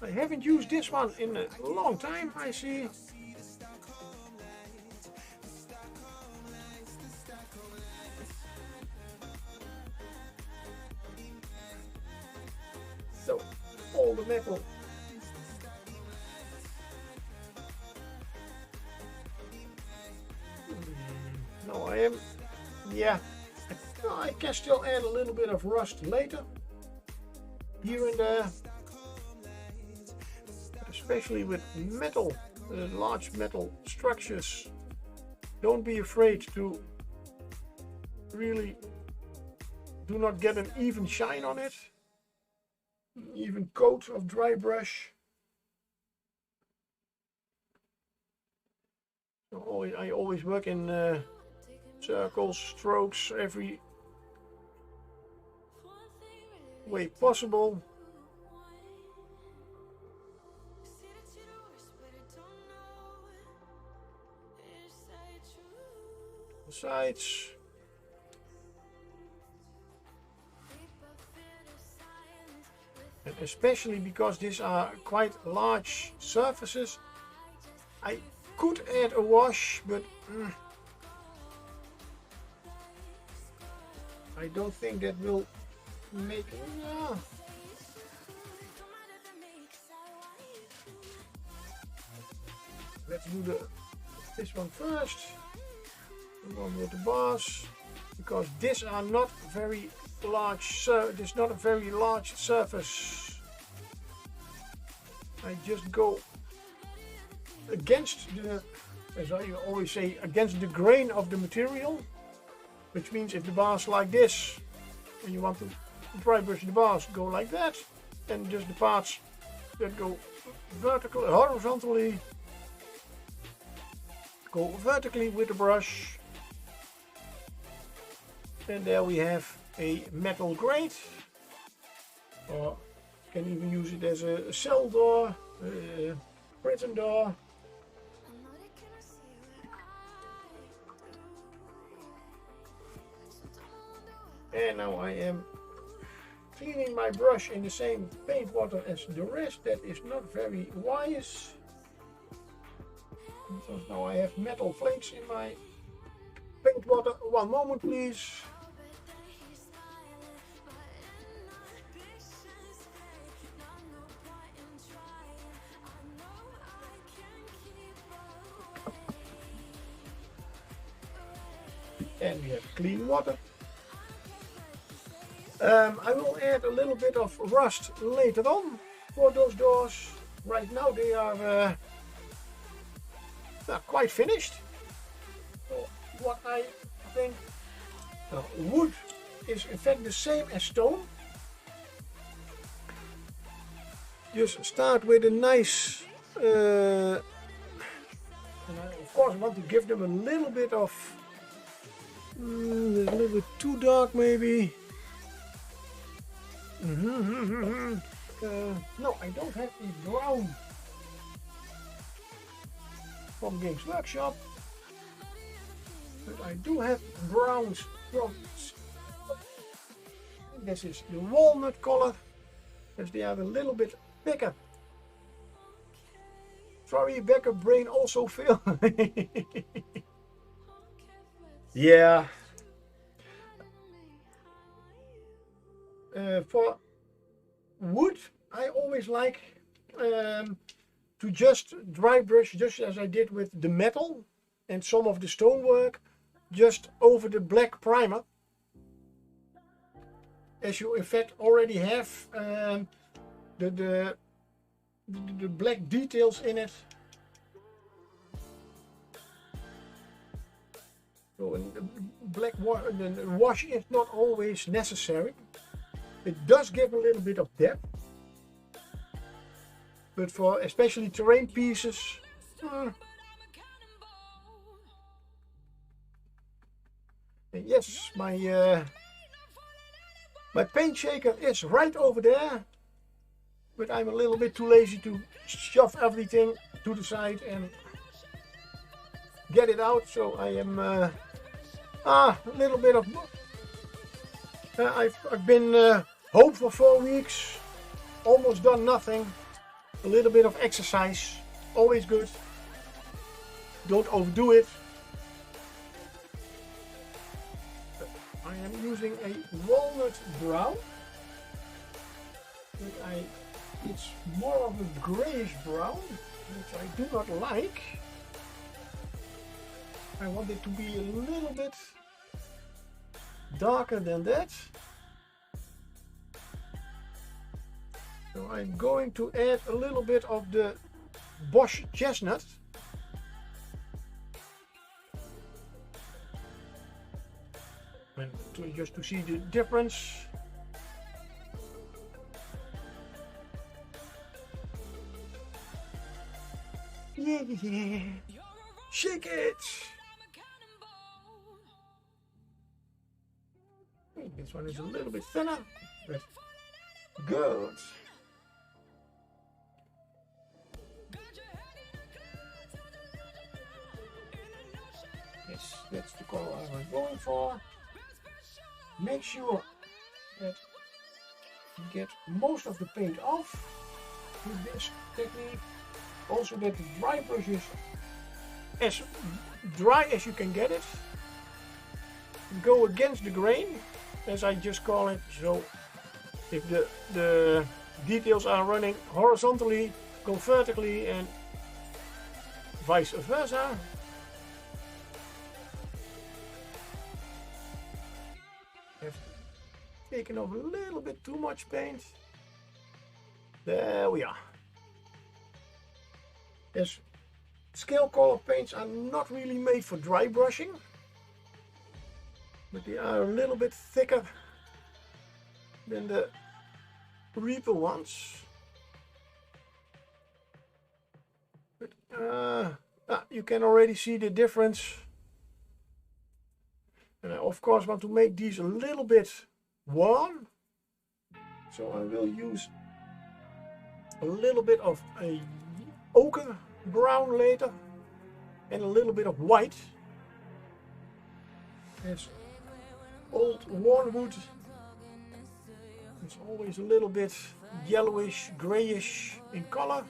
I haven't used this one in a long time, I see. So, all the metal. No, I am. Yeah, I can still add a little bit of rust later. Here and there. Especially with metal, large metal structures. Don't be afraid to really do not get an even shine on it. Even coat of dry brush. I always work in circles, strokes, every way possible. The sides. And especially because these are quite large surfaces, I could add a wash, but I don't think that will make it. Let's do this one first. The one with the bars, because these are not very large. This is not a very large surface. I just go against the, as I always say, against the grain of the material, which means if the bars like this and you want to dry brush the bars, go like that, and just the parts that go vertically, horizontally, go vertically with the brush. And there we have a metal grate, or you can even use it as a cell door, prison door. And now I am cleaning my brush in the same paint water as the rest. That is not very wise, because now I have metal flakes in my paint water. One moment please. And we have clean water. I will add a little bit of rust later on for those doors. Right now they are quite finished. So what I think, wood is in fact the same as stone. Just start with a nice, and I of course want to give them a little bit of, a little bit too dark maybe. No, I don't have a brown from Games Workshop, but I do have browns from, this is the walnut color, as they are a little bit thicker. Sorry, backup brain also failed. Yeah. For wood, I always like to just dry brush, just as I did with the metal and some of the stonework, just over the black primer. As you in fact already have the black details in it. So the black wash is not always necessary. It does give a little bit of depth, but for especially terrain pieces, yes, my paint shaker is right over there, but I'm a little bit too lazy to shove everything to the side and get it out. So I am a little bit of. I've been home for 4 weeks, almost done nothing. A little bit of exercise, always good. Don't overdo it. I am using a walnut brown, but it's more of a grayish brown, which I do not like. I want it to be a little bit darker than that. So I'm going to add a little bit of the Bosch chestnut. And just to see the difference. Yeah, shake it. This one is a little bit thinner, but good. Yes, that's the color I was going for. Make sure that you get most of the paint off with this technique. Also that the dry brush is as dry as you can get it. Go against the grain, as I just call it. So if the details are running horizontally, go vertically and vice versa. I've taken off a little bit too much paint. There we are. Yes, scale color paints are not really made for dry brushing, but they are a little bit thicker than the Reaper ones. But you can already see the difference. And I of course want to make these a little bit warm, so I will use a little bit of a ochre brown later and a little bit of white. As old worn wood is always a little bit yellowish, grayish in color.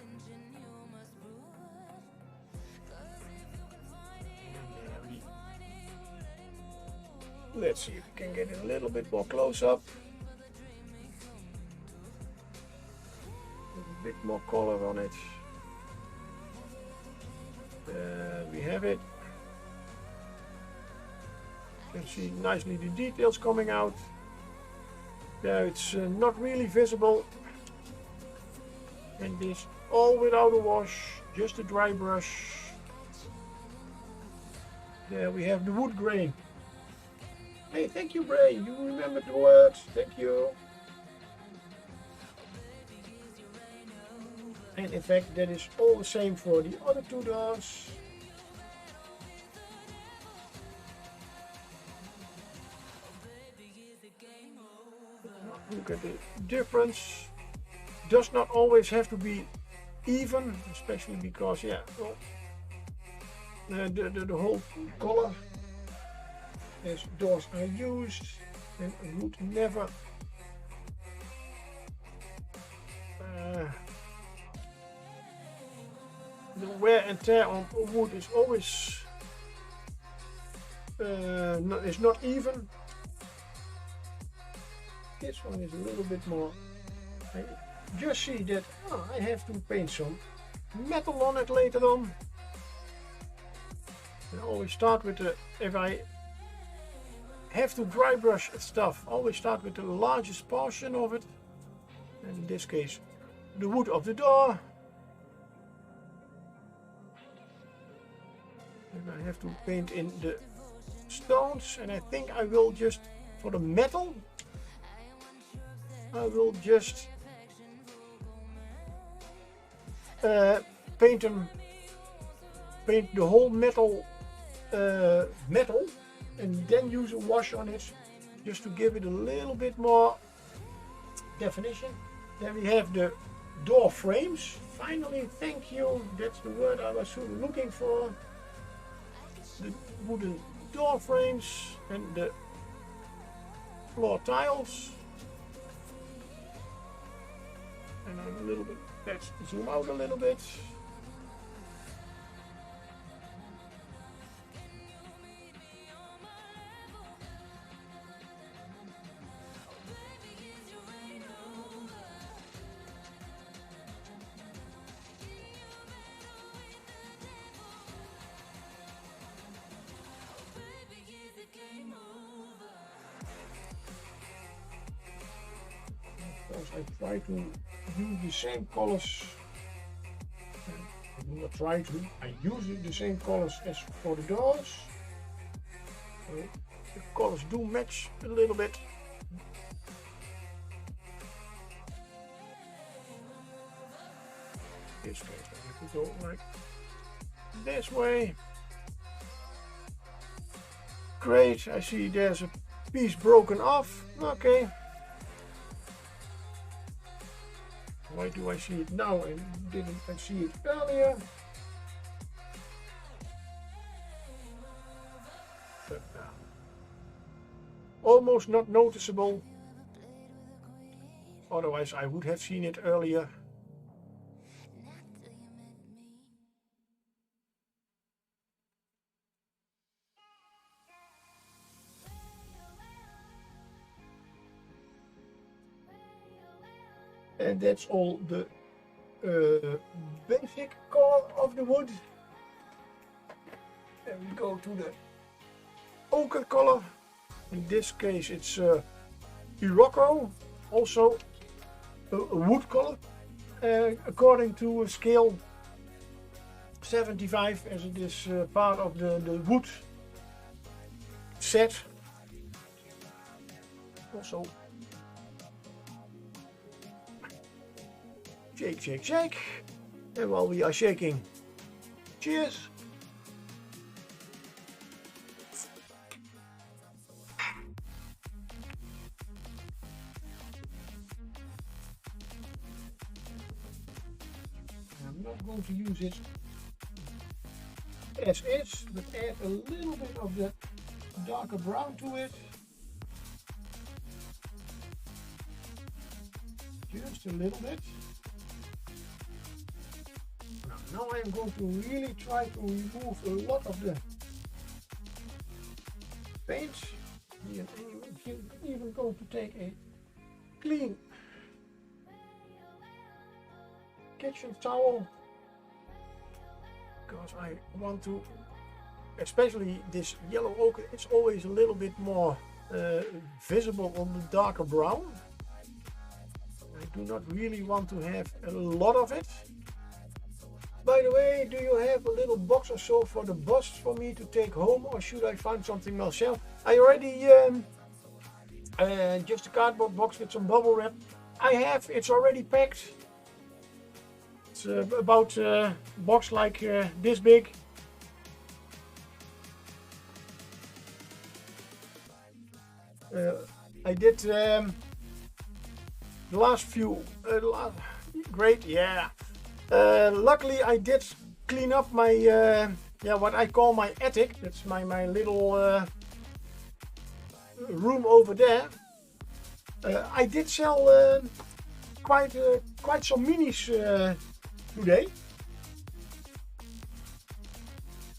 Let's see if we can get it a little bit more close up. A bit more color on it. We have it. You can see nicely the details coming out. Yeah, it's not really visible. And this all without a wash, just a dry brush. There we have the wood grain. Hey, thank you, Bray. You remembered the words. Thank you. And in fact, that is all the same for the other two doors. Look at the difference. Does not always have to be even, especially because, yeah, well, the whole color as doors are used and would never the wear and tear on wood is always is not even. This one is a little bit more. I just see that I have to paint some metal on it later on. I always start with the, if I have to dry brush stuff, I always start with the largest portion of it. And in this case, the wood of the door. And I have to paint in the stones, and I think I will just, for the metal, I will just paint the whole metal and then use a wash on it just to give it a little bit more definition. Then we have the door frames. Finally, thank you, that's the word I was looking for. The wooden door frames and the floor tiles. And I'm a little bit, let's zoom out a little bit. I try to use the same colors. I do not try to. I use the same colors as for the doors. So the colors do match a little bit. This case I have to go like this way. Great. I see there's a piece broken off. Okay. Why do I see it now and didn't I see it earlier? But almost not noticeable. Otherwise I would have seen it earlier. And that's all the basic color of the wood. And we go to the ochre color. In this case it's Iroko, also a wood color, according to a scale 75, as it is part of the wood set. Also shake, shake, shake. And while we are shaking, cheers. I'm not going to use it as is, but add a little bit of the darker brown to it. Just a little bit. Now I am going to really try to remove a lot of the paint. I'm even going to take a clean kitchen towel, because I want to, especially this yellow ochre, it's always a little bit more visible on the darker brown. do not really want to have a lot of it. By the way, do you have a little box or so for the bust for me to take home, or should I find something myself? I already just a cardboard box with some bubble wrap. I have, it's already packed. It's about a box like this big. I did the last few, great, yeah. Luckily I did clean up my, yeah, what I call my attic. That's my little room over there. I did sell quite some minis today.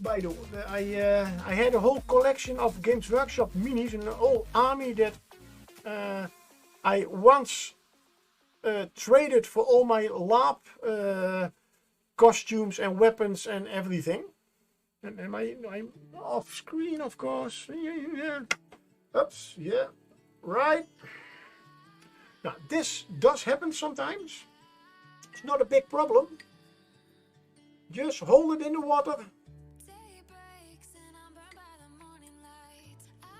By the way, I had a whole collection of Games Workshop minis, and an old army that I once traded for all my LARP costumes and weapons and everything. And I'm off screen, of course. Yeah. Oops, yeah, right. Now this does happen sometimes. It's not a big problem. Just hold it in the water.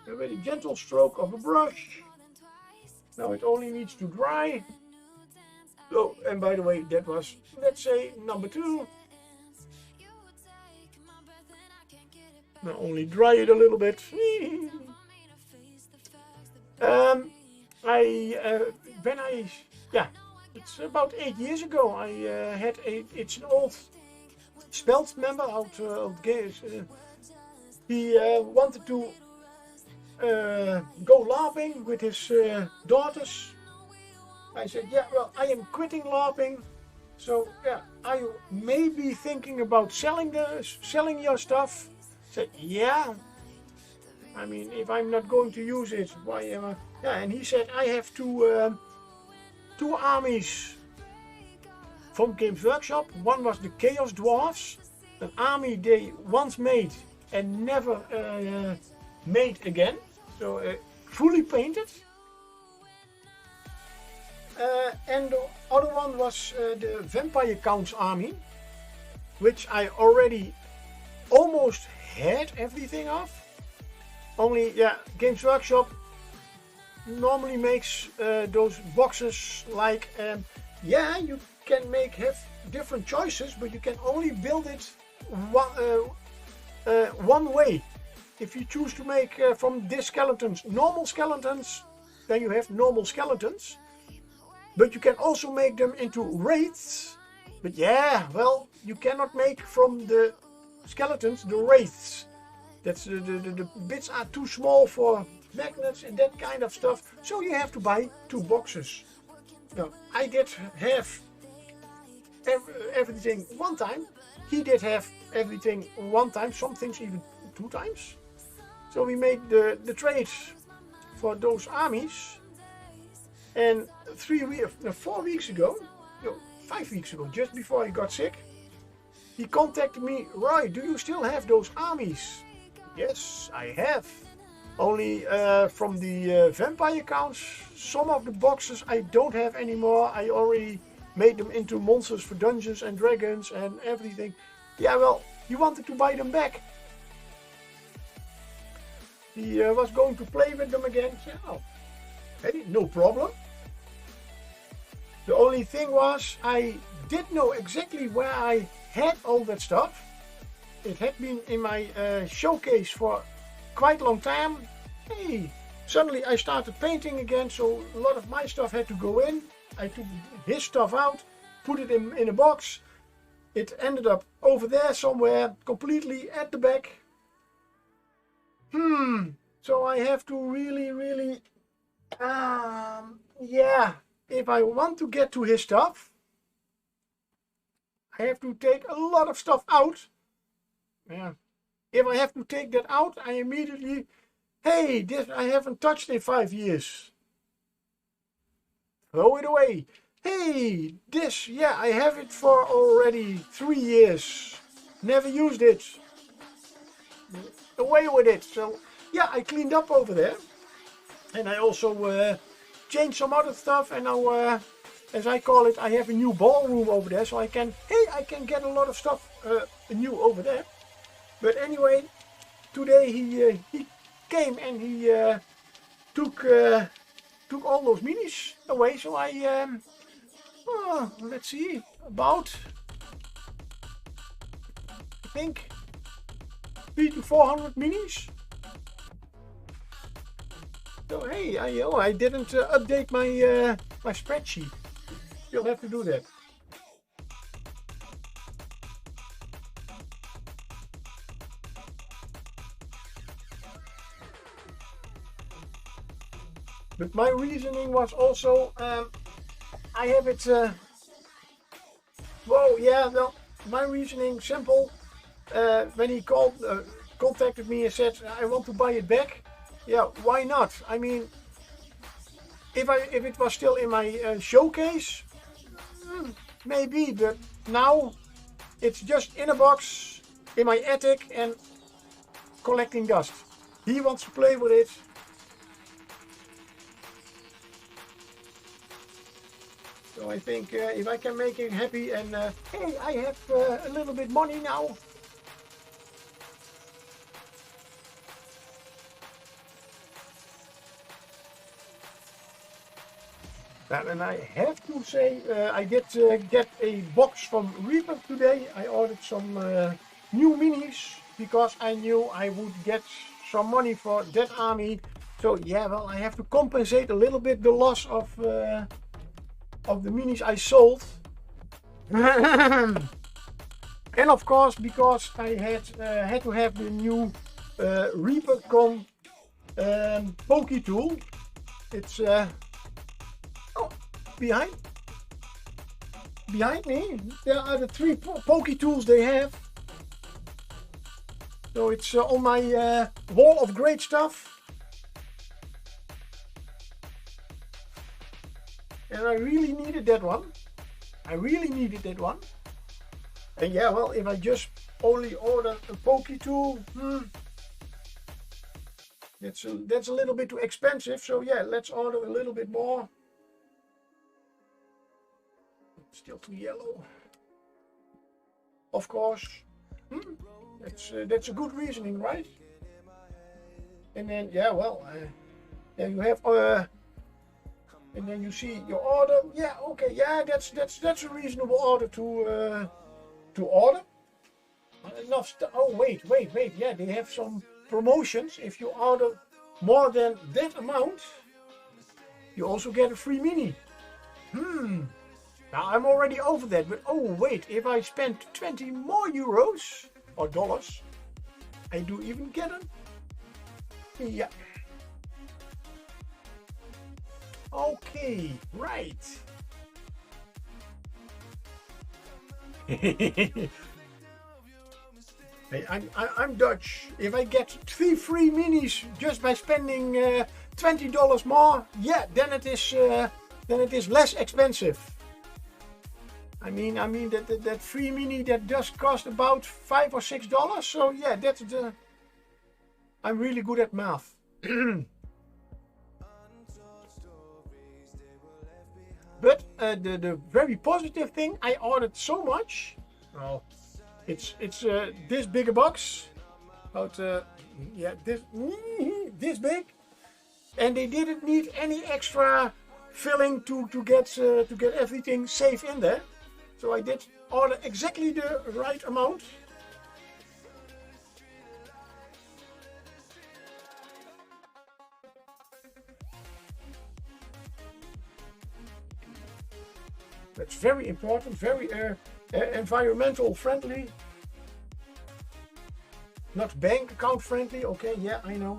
A very gentle stroke of a brush. Now it only needs to dry. Oh, and by the way, that was, let's say, number 2. Now only dry it a little bit. It's about 8 years ago. I had it's an old Spelt member, old games. He wanted to go LARPing with his daughters. I said, yeah, well, I am quitting LARPing, so yeah, are you maybe thinking about selling your stuff? I said, yeah. I mean, if I'm not going to use it, why am I? Yeah, and he said, I have two armies from Games Workshop. One was the Chaos Dwarfs, an army they once made and never made again. So fully painted. And the other one was the Vampire Count's army, which I already almost had everything of. Only, yeah, Games Workshop normally makes those boxes like, yeah, you can have different choices, but you can only build it one way. If you choose to make from these skeletons normal skeletons, then you have normal skeletons. But you can also make them into wraiths. But yeah, well, you cannot make from the skeletons the wraiths. That's the bits are too small for magnets and that kind of stuff. So you have to buy 2 boxes. Now, I did have everything one time. He did have everything one time. Some things even 2 times. So we made the trades for those armies. And 4 weeks ago, no, 5 weeks ago, just before I got sick, he contacted me. Roy, do you still have those armies? Yes, I have. Only from the vampire counts, some of the boxes I don't have anymore. I already made them into monsters for Dungeons and Dragons and everything. Yeah, well, he wanted to buy them back. He was going to play with them again. So, oh, hey, no problem. The only thing was, I did know exactly where I had all that stuff. It had been in my showcase for quite a long time. Hey, suddenly I started painting again, so a lot of my stuff had to go in. I took his stuff out, put it in a box. It ended up over there somewhere, completely at the back. So I have to really, yeah, if I want to get to his stuff, I have to take a lot of stuff out. Yeah. If I have to take that out, I immediately, hey, this I haven't touched in 5 years. Throw it away. Hey, this, yeah, I have it for already 3 years. Never used it. Away with it. So, yeah, I cleaned up over there. And I also changed some other stuff. And now as I call it, I have a new ballroom over there, so I can get a lot of stuff new over there. But anyway, today he came and he took all those minis away. So let's see, about I think 300 to 400 minis. So hey, I didn't update my my spreadsheet. You'll have to do that. But my reasoning was also, I have it, well, yeah, no, my reasoning simple. When he contacted me and said, I want to buy it back. Yeah, why not? I mean, if it was still in my showcase, maybe, but now it's just in a box in my attic and collecting dust. He wants to play with it. So I think if I can make him happy and hey, I have a little bit money now. And I have to say, I did get a box from Reaper today. I ordered some new minis because I knew I would get some money for that army. So yeah, well, I have to compensate a little bit the loss of the minis I sold. And of course, because I had to have the new Reaper Pokey tool. It's behind me. There are the 3 pokey tools they have. So it's on my wall of great stuff. And I really needed that one. And yeah, well, if I just only order a pokey tool, that's a little bit too expensive. So yeah, let's order a little bit more. Still too yellow. Of course. That's a good reasoning, right? And then yeah, well, then you have and then you see your order. Yeah, okay, yeah, that's a reasonable order to order. Enough. Oh wait, yeah, they have some promotions. If you order more than that amount, you also get a free mini. Now I'm already over that, but oh wait, if I spend 20 more euros or dollars, I do even get them. Yeah. Okay, right. Hey, I'm Dutch. If I get 3 free minis just by spending $20 more, yeah, then it is less expensive. I mean that free mini that does cost about $5 or $6. So yeah, that's I'm really good at math. But the very positive thing, I ordered so much. Well, it's this big a box, about yeah, this big, and they didn't need any extra filling to get everything safe in there. So I did order exactly the right amount. That's very important, very environmental friendly. Not bank account friendly, okay, yeah, I know.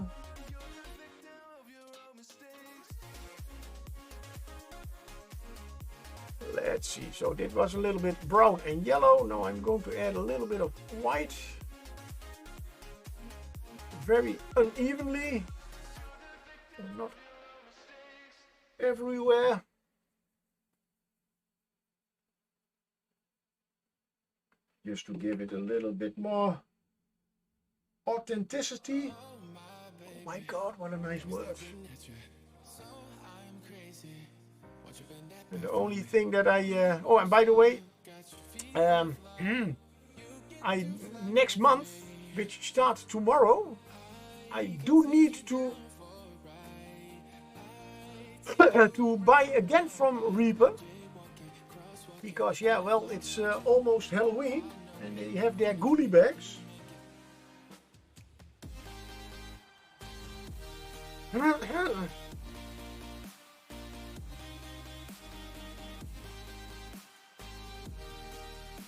Let's see, so that was a little bit brown and yellow. Now I'm going to add a little bit of white. Very unevenly, not everywhere. Just to give it a little bit more authenticity. Oh my God, what a nice word. And the only thing that I oh, and by the way, I next month, which starts tomorrow, I do need to to buy again from Reaper, because yeah, well, it's almost Halloween and they have their ghoulie bags.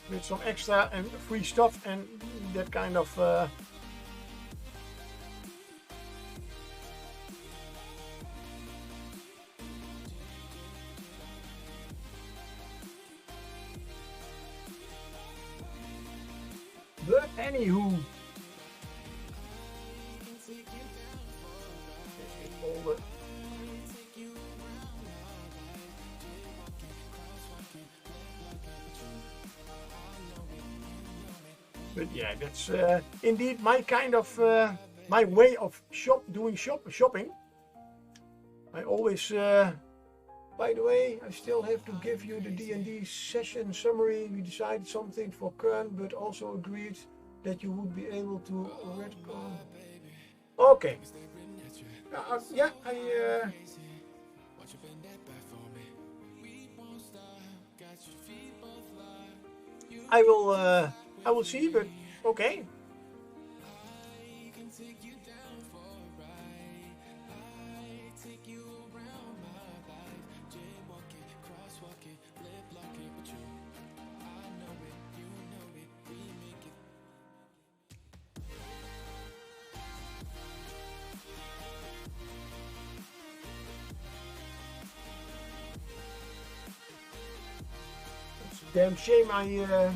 With some extra and free stuff and that kind of but anywho, but yeah, that's indeed my kind of my way of shopping. I always by the way, I still have to give you the D&D session summary. We decided something for Kern, but also agreed that you would be able to retcon. Okay. Yeah, I will see, but okay. Damn shame I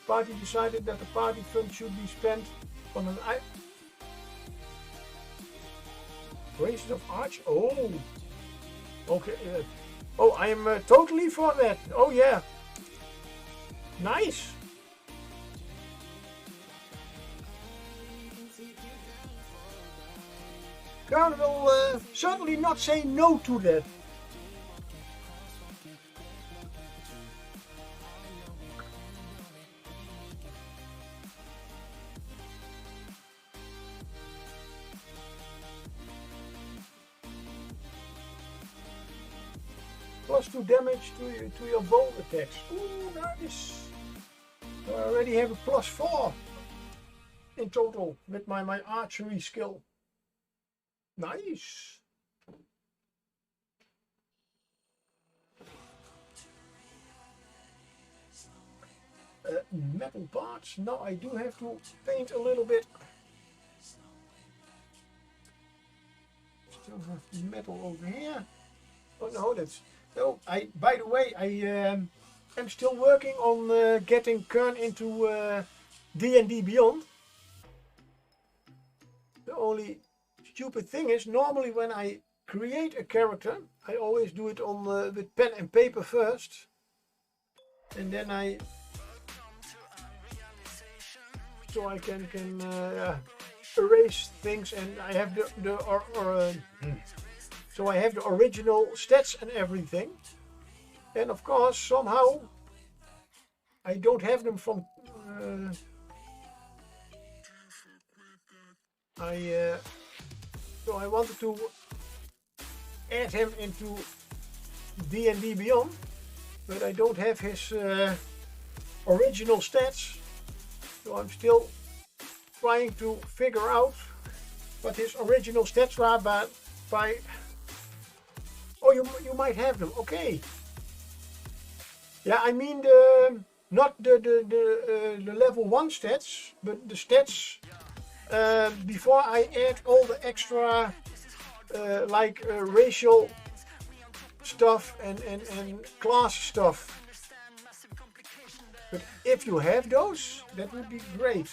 party decided that the party fund should be spent on an Braces of Arch. Oh, okay. Oh, I am totally for that. Oh yeah, nice. Kern will certainly not say no to that. +2 damage to your bow attacks. Ooh, nice. I already have a +4 in total with my archery skill. Nice. Metal parts. Now I do have to paint a little bit. Still have metal over here. Oh no, that's no. By the way, I am still working on getting Kern into D&D Beyond. The only stupid thing is, normally when I create a character, I always do it on with pen and paper first, and then I can erase things, and I have so I have the original stats and everything. And of course, somehow I don't have them from. So I wanted to add him into D&D Beyond, but I don't have his original stats. So I'm still trying to figure out what his original stats are. But by oh, you might have them. Okay. Yeah, I mean not the level 1 stats, but the stats before I add all the extra like racial stuff and class stuff. But if you have those, that would be great.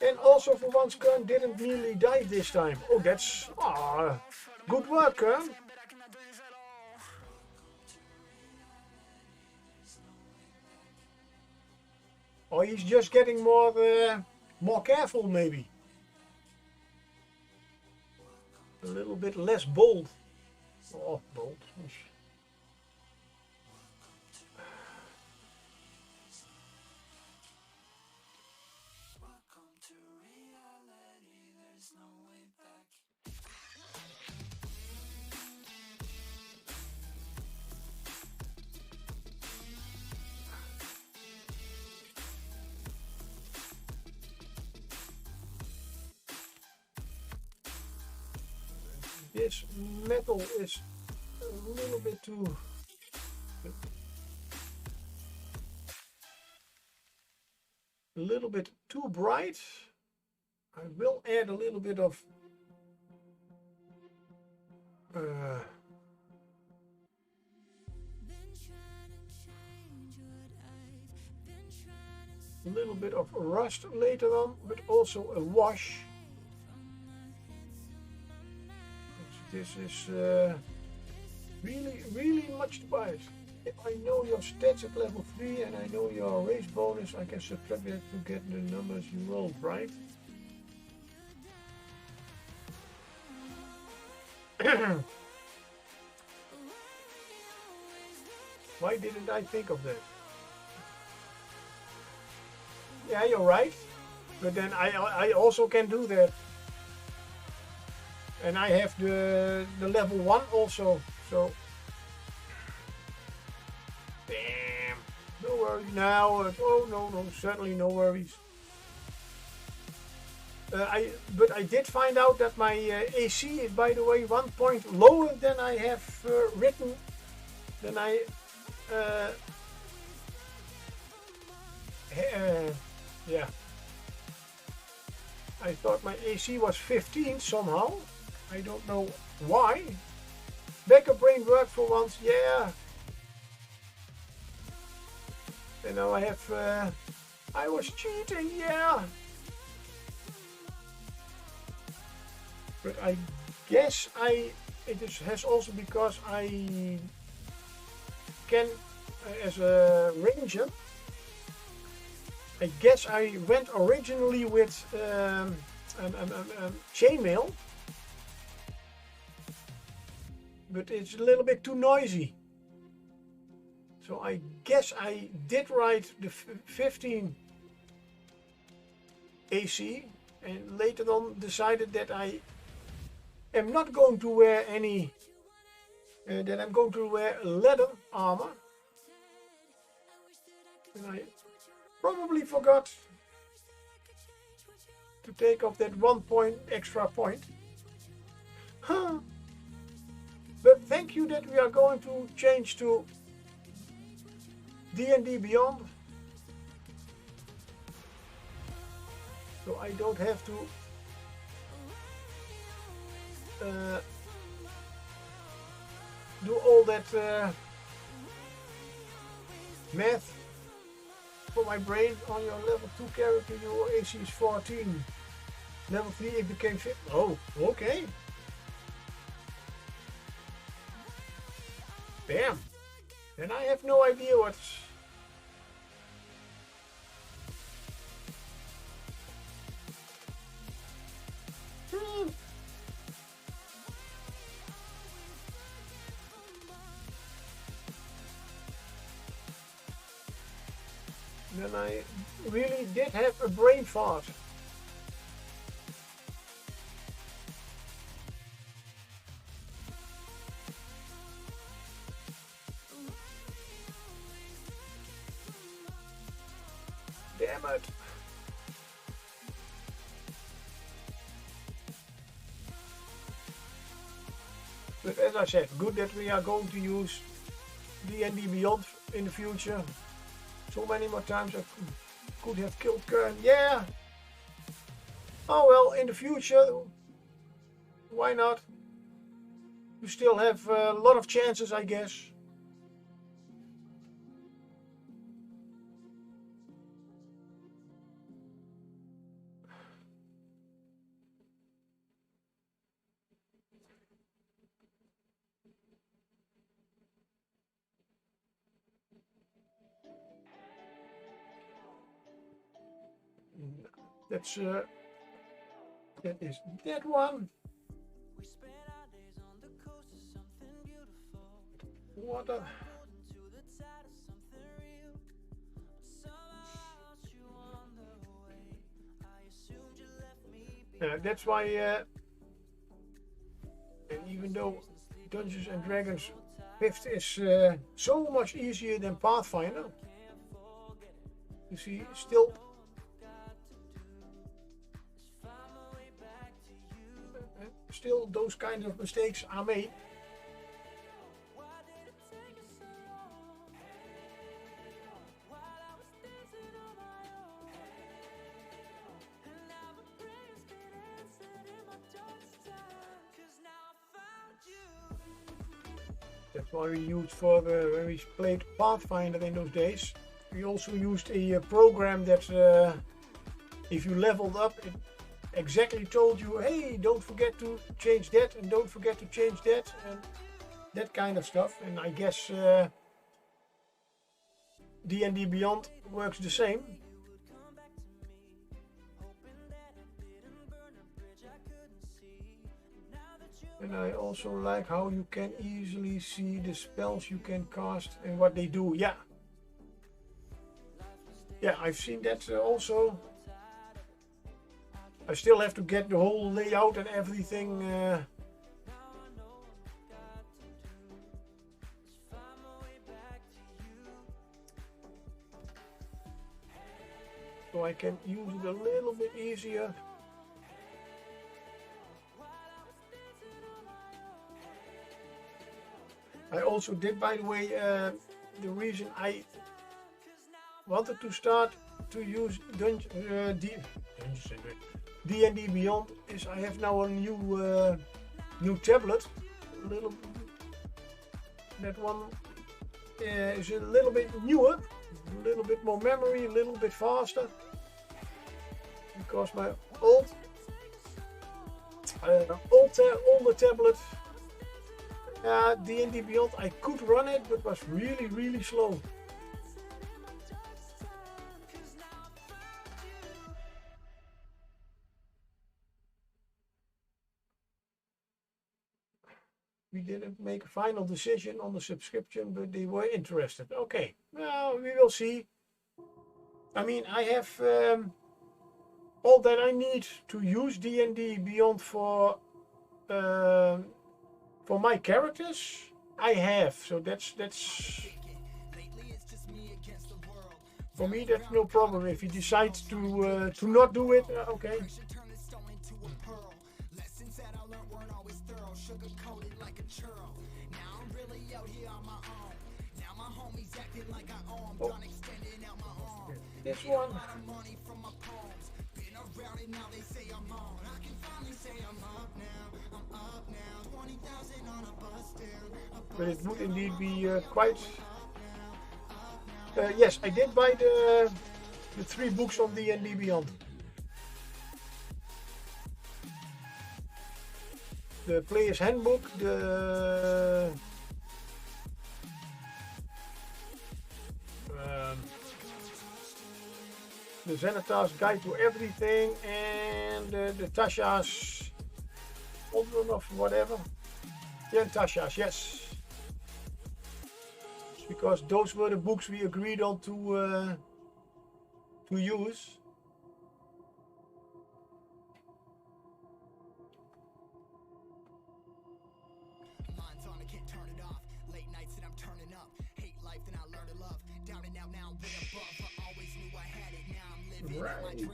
And also for once, Kern didn't nearly die this time. Oh, that's good work, Kern. Or he's just getting more careful, maybe. A little bit less bold. Oh, bold. This metal is a little bit too... a little bit too bright. I will add a little bit of a little bit of rust later on, but also a wash. This is really much to buy. If I know your stats at level 3 and I know your race bonus, I can subtract that to get the numbers you rolled, right? Why didn't I think of that? Yeah, you're right. But then I also can do that. And I have the level 1 also, so... Damn. No worries now. Oh, no, certainly no worries. But I did find out that my AC is, by the way, 1 point lower than I have written. Than I... yeah. I thought my AC was 15 somehow. I don't know why. Backup brain worked for once, yeah. And now I have... I was cheating, yeah. But I guess has also because I can, as a ranger, I guess I went originally with chainmail, but it's a little bit too noisy. So I guess I did write the 15 AC and later on decided that I am not going to wear any, that I'm going to wear leather armor. And I probably forgot to take off that 1 point extra point. Huh. But thank you that we are going to change to D&D Beyond. So I don't have to do all that math for my brain. On your level 2 character, your AC is 14. Level 3 it became 50. Oh, okay. Damn. And I have no idea what's... Then I really did have a brain fart. Damn it. But as I said, good that we are going to use D&D Beyond in the future. So many more times I could have killed Kern. Yeah. Oh well, in the future, why not? You still have a lot of chances, I guess. That's that is that one. Water. That's why, and even though Dungeons and Dragons 5th is so much easier than Pathfinder, you see, still those kind of mistakes are made. That's why we used for when we played Pathfinder in those days. We also used a program that if you leveled up, it exactly told you, hey, don't forget to change that and don't forget to change that and that kind of stuff. And I guess D&D Beyond works the same. And I also like how you can easily see the spells you can cast and what they do. Yeah, I've seen that also. I still have to get the whole layout and everything. So I can use it a little bit easier. I also did, by the way, the reason I wanted to start to use D&D Beyond is I have now a new tablet. That one is a little bit newer, a little bit more memory, a little bit faster. Because my older tablet, D&D Beyond, I could run it, but was really slow. We didn't make a final decision on the subscription, but they were interested. Okay, well, we will see. I mean, I have all that I need to use D&D Beyond for my characters. I have, so that's for me. That's no problem. If you decide to not do it, okay. Oh. This one. But it would indeed be quite. Yes, I did buy the 3 books on D&D Beyond. The Player's Handbook, the Xanatar's Guide to Everything, and the Tasha's Children of whatever. Yeah, Tasha's, yes. Because those were the books we agreed on to use. Right.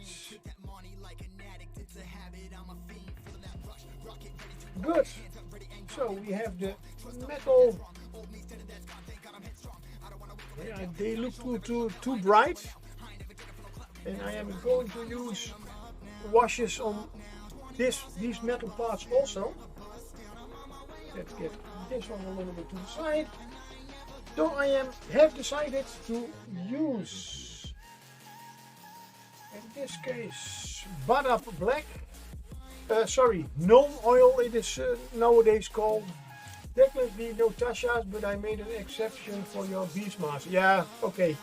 Good. So we have the metal. Yeah, they look too bright, and I am going to use washes on these metal parts also. Let's get this one a little bit to the side. So I have decided to use, in this case, Badab Black. Gnome oil it is nowadays called. Technically no Tasha's, but I made an exception for your Beastmaster. Yeah, okay.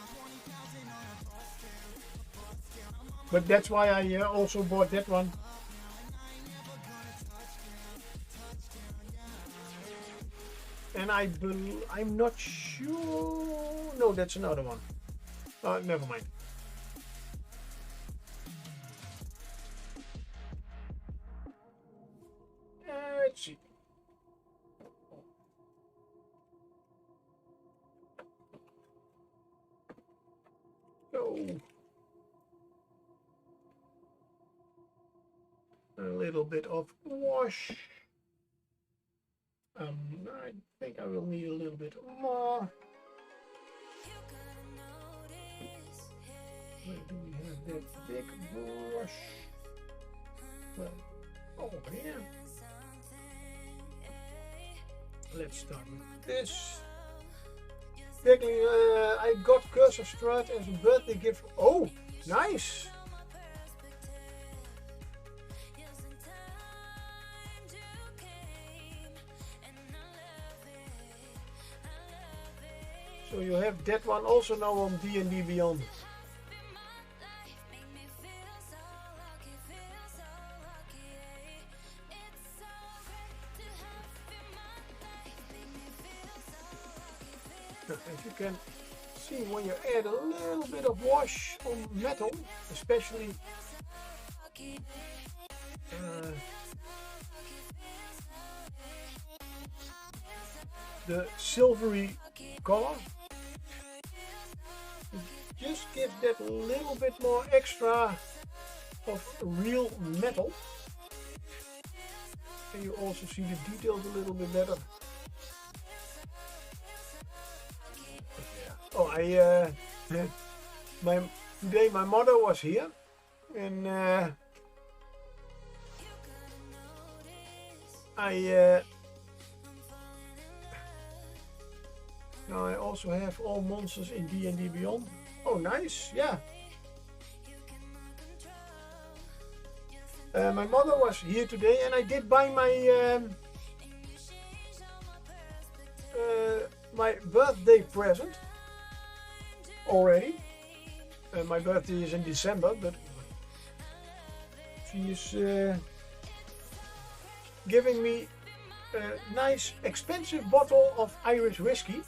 But that's why I also bought that one. And I'm not sure. No, that's another one. Never mind. see. So a little bit of wash. I think I will need a little bit more. Where do we have that big brush? Well, oh here. Let's start with this. Actually, I got Cursor Strut as a birthday gift. Oh, nice! So you have that one also now on D&D Beyond. As you can see, when you add a little bit of wash on metal, especially the silvery color, it just gives that little bit more extra of real metal. And you also see the details a little bit better. Oh, today my mother was here, and now I also have all monsters in D&D Beyond. Oh, nice, yeah. My mother was here today, and I did buy my my birthday present already. My birthday is in December, but she is giving me a nice expensive bottle of Irish whiskey.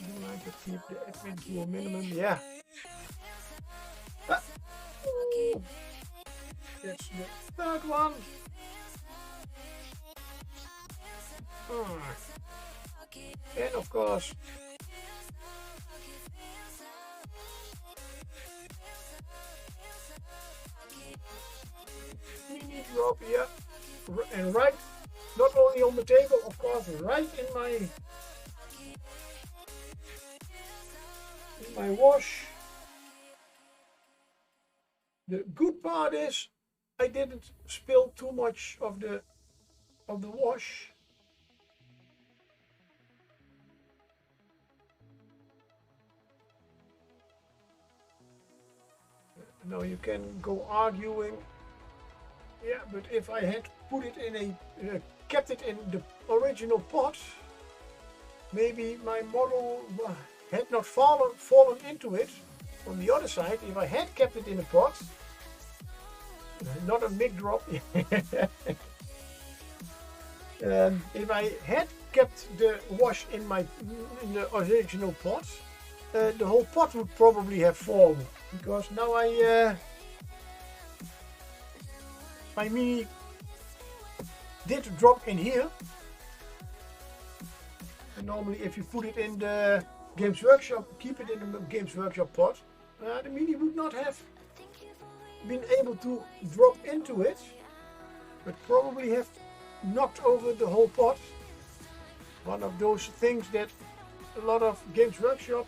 I like to keep the admin to a minimum, yeah. That's the third one. And of course, mini drop here, and right, not only on the table, of course, right in my wash. The good part is I didn't spill too much of the wash. Now you can go arguing, yeah, but if I had put it in kept it in the original pot, maybe my model had not fallen into it. On the other side, if I had kept it in a pot, not a big drop, if I had kept the wash in the original pot, the whole pot would probably have fallen, because now my mini did drop in here, and normally if you put it in the Games Workshop, keep it in the Games Workshop pot, the mini would not have been able to drop into it, but probably have knocked over the whole pot. One of those things that a lot of Games Workshop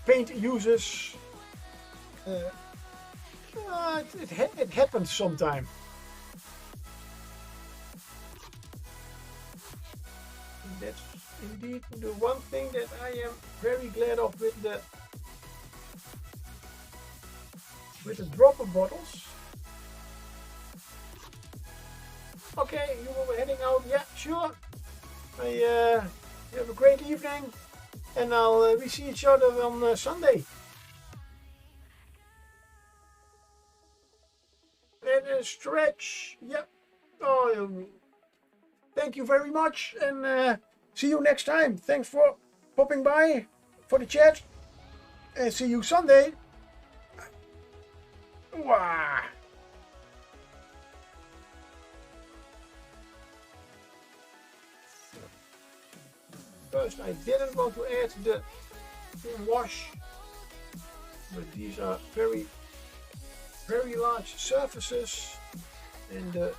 paint users, it happens sometime. And that's indeed the one thing that I am very glad of with the dropper bottles. Okay, you were heading out. Yeah, sure. Have a great evening, and we see each other on Sunday. And a stretch. Yep. Oh, thank you very much, and see you next time. Thanks for popping by. for the chat and see you Sunday. Wow. First, I didn't want to add the wash, but these are very large surfaces, and the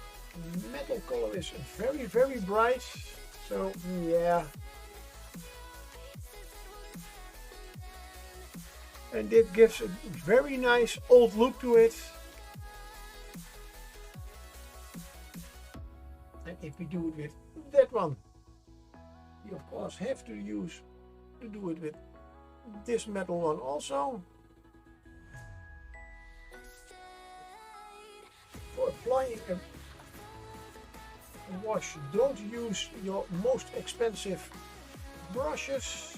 metal color is very bright. So yeah, and it gives a very nice old look to it. And if we do it with that one, you of course have to do it with this metal one also. For applying a wash, don't use your most expensive brushes.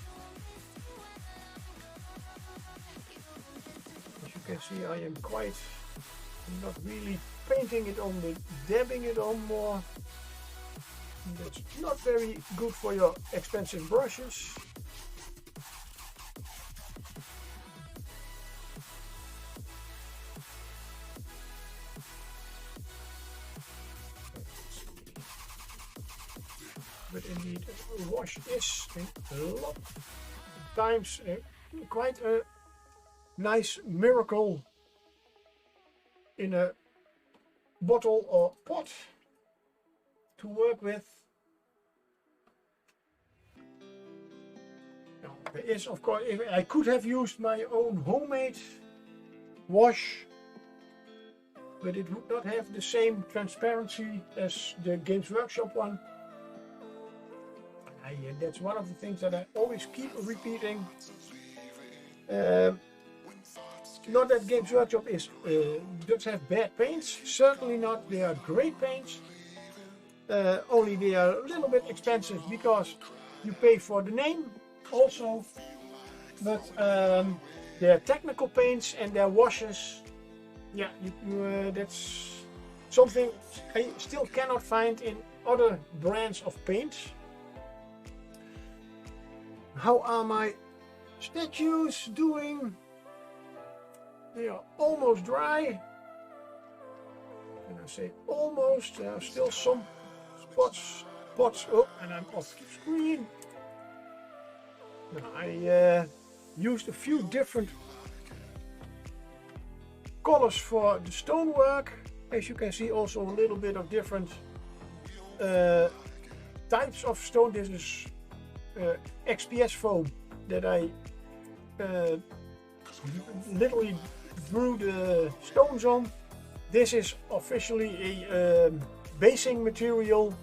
As you can see, I am not really painting it on, but dabbing it on more. That's not very good for your expensive brushes. But indeed, a wash is a lot of times quite a nice miracle in a bottle or pot to work with. Now, there is, of course, if I could have used my own homemade wash, but it would not have the same transparency as the Games Workshop one. That's one of the things that I always keep repeating. Not that Games Workshop does have bad paints, certainly not. They are great paints. Only they are a little bit expensive because you pay for the name also. But their technical paints and their washes, yeah, that's something I still cannot find in other brands of paints. How are my statues doing? They are almost dry. And I say almost, there are still some spots. Oh, and I'm off the screen. Now, I used a few different colors for the stonework. As you can see, also a little bit of different types of stone. This is XPS foam that I literally drew the stones on. This is officially a basing material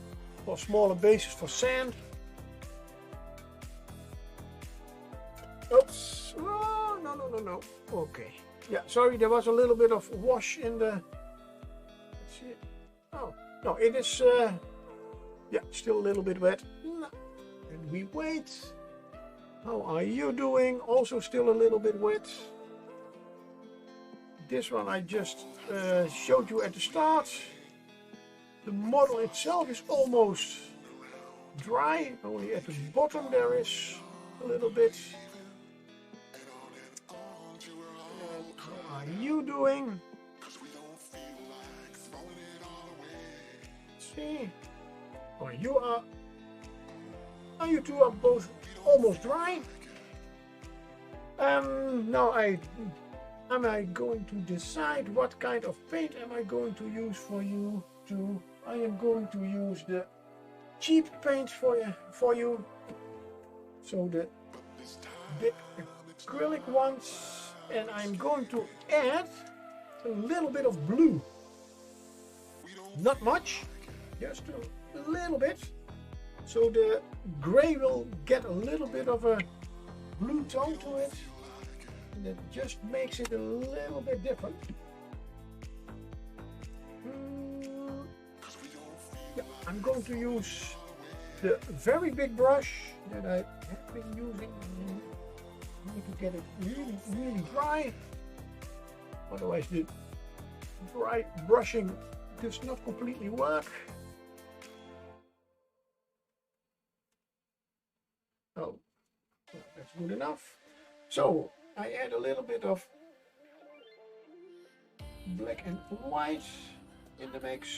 for smaller bases for sand. Oops! Oh, no. Okay. Yeah, sorry, there was a little bit of wash in the. Let's see. Oh no, it is. Yeah, still a little bit wet. And we wait. How are you doing? Also still a little bit wet. This one I just showed you at the start. The model itself is almost dry. Only at the bottom there is a little bit. And how are you doing? Let's see. Oh, you two are both almost dry. Now am I going to decide what kind of paint am I going to use for you two? I am going to use the cheap paint for you. So the big acrylic ones, and I'm going to add a little bit of blue. Not much, just a little bit. So the gray will get a little bit of a blue tone to it. And that just makes it a little bit different. Yeah, I'm going to use the very big brush that I have been using. I need to get it really dry. Otherwise the dry brushing does not completely work. Oh, that's That's good enough. So I add a little bit of black and white in the mix.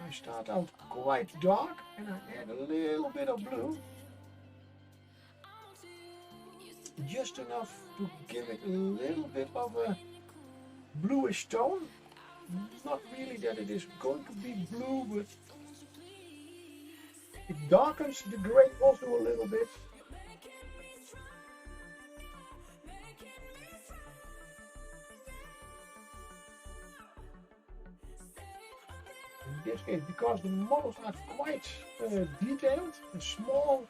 I start out quite dark and I add a little bit of blue. Just enough to give it a little bit of a bluish tone. Not really that it is going to be blue, but it darkens the gray also a little bit. In this case, because the models are quite detailed and small,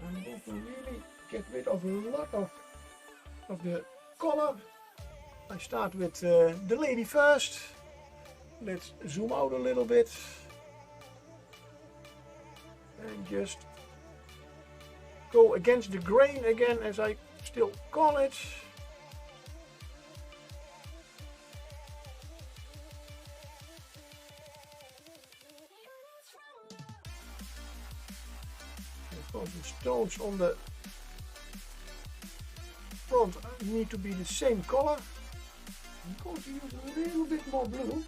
I'm going to really get rid of a lot of the color. I start with the lady first. Let's zoom out a little bit and just go against the grain again, as I still call it. Because the stones on the front need to be the same color. I'm going to use a little bit more blue.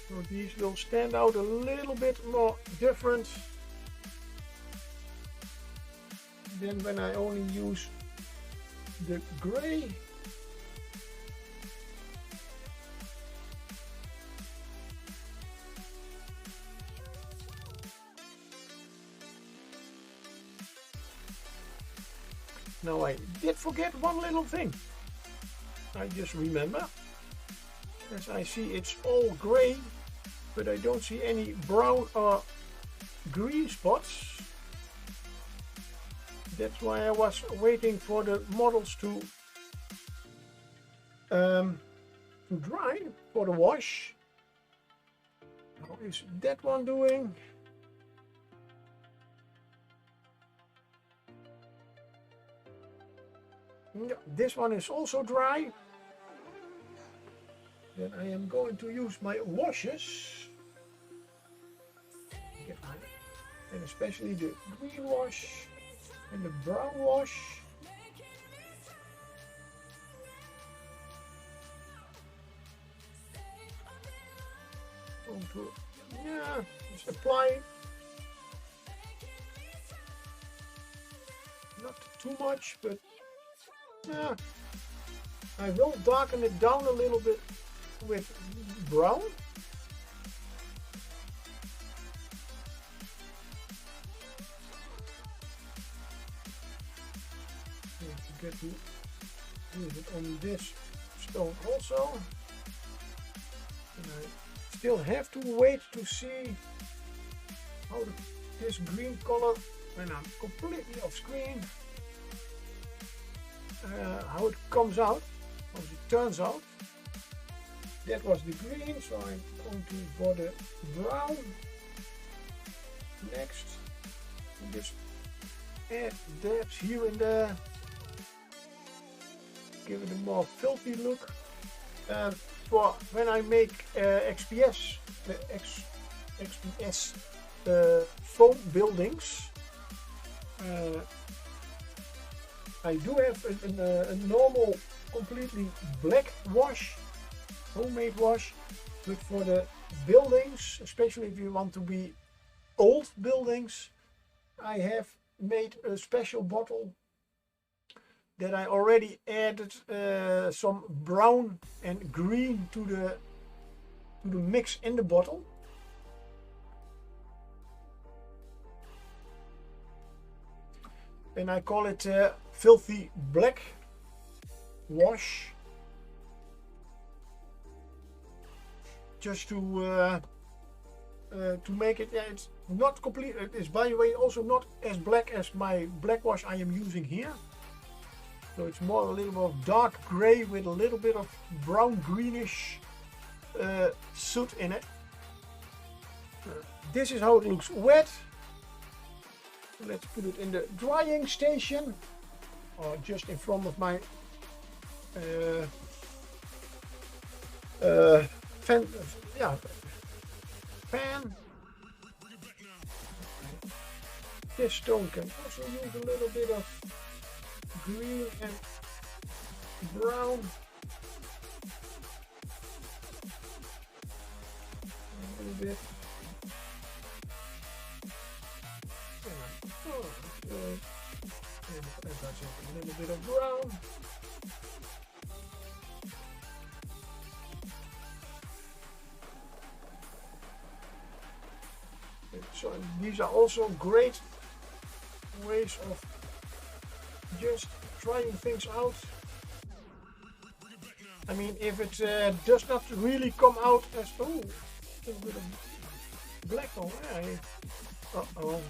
So these will stand out a little bit more different than when I only use the gray. Now I did forget one little thing. I just remember. As I see it's all gray, but I don't see any brown or green spots. That's why I was waiting for the models to dry for the wash. How is that one doing? Yeah, this one is also dry. Then I am going to use my washes. And especially the green wash and the brown wash. Going to, yeah, just apply. Not too much, but yeah. I will darken it down a little bit with brown. Don't forget to use it on this stone also. And I still have to wait to see how this green color, when I'm completely off screen, how it comes out, how it turns out. That was the green, so I'm going to for the brown next. And just add that here and there. Give it a more filthy look. For when I make XPS foam buildings, I do have a normal, completely black wash. Homemade wash, but for the buildings, especially if you want to be old buildings, I have made a special bottle that I already added some brown and green to the mix in the bottle. And I call it filthy black wash. Just to make it, yeah, it's not complete. It is, by the way, also not as black as my black wash I am using here. So it's more a little more dark gray with a little bit of brown greenish soot in it. This is how it looks wet. Let's put it in the drying station. or just in front of my fan, yeah, pan. This stone can also use a little bit of green and brown. A little bit. And as I said, a little bit of brown. So these are also great ways of just trying things out. I mean, if it does not really come out as a little bit of black on there. Uh-oh.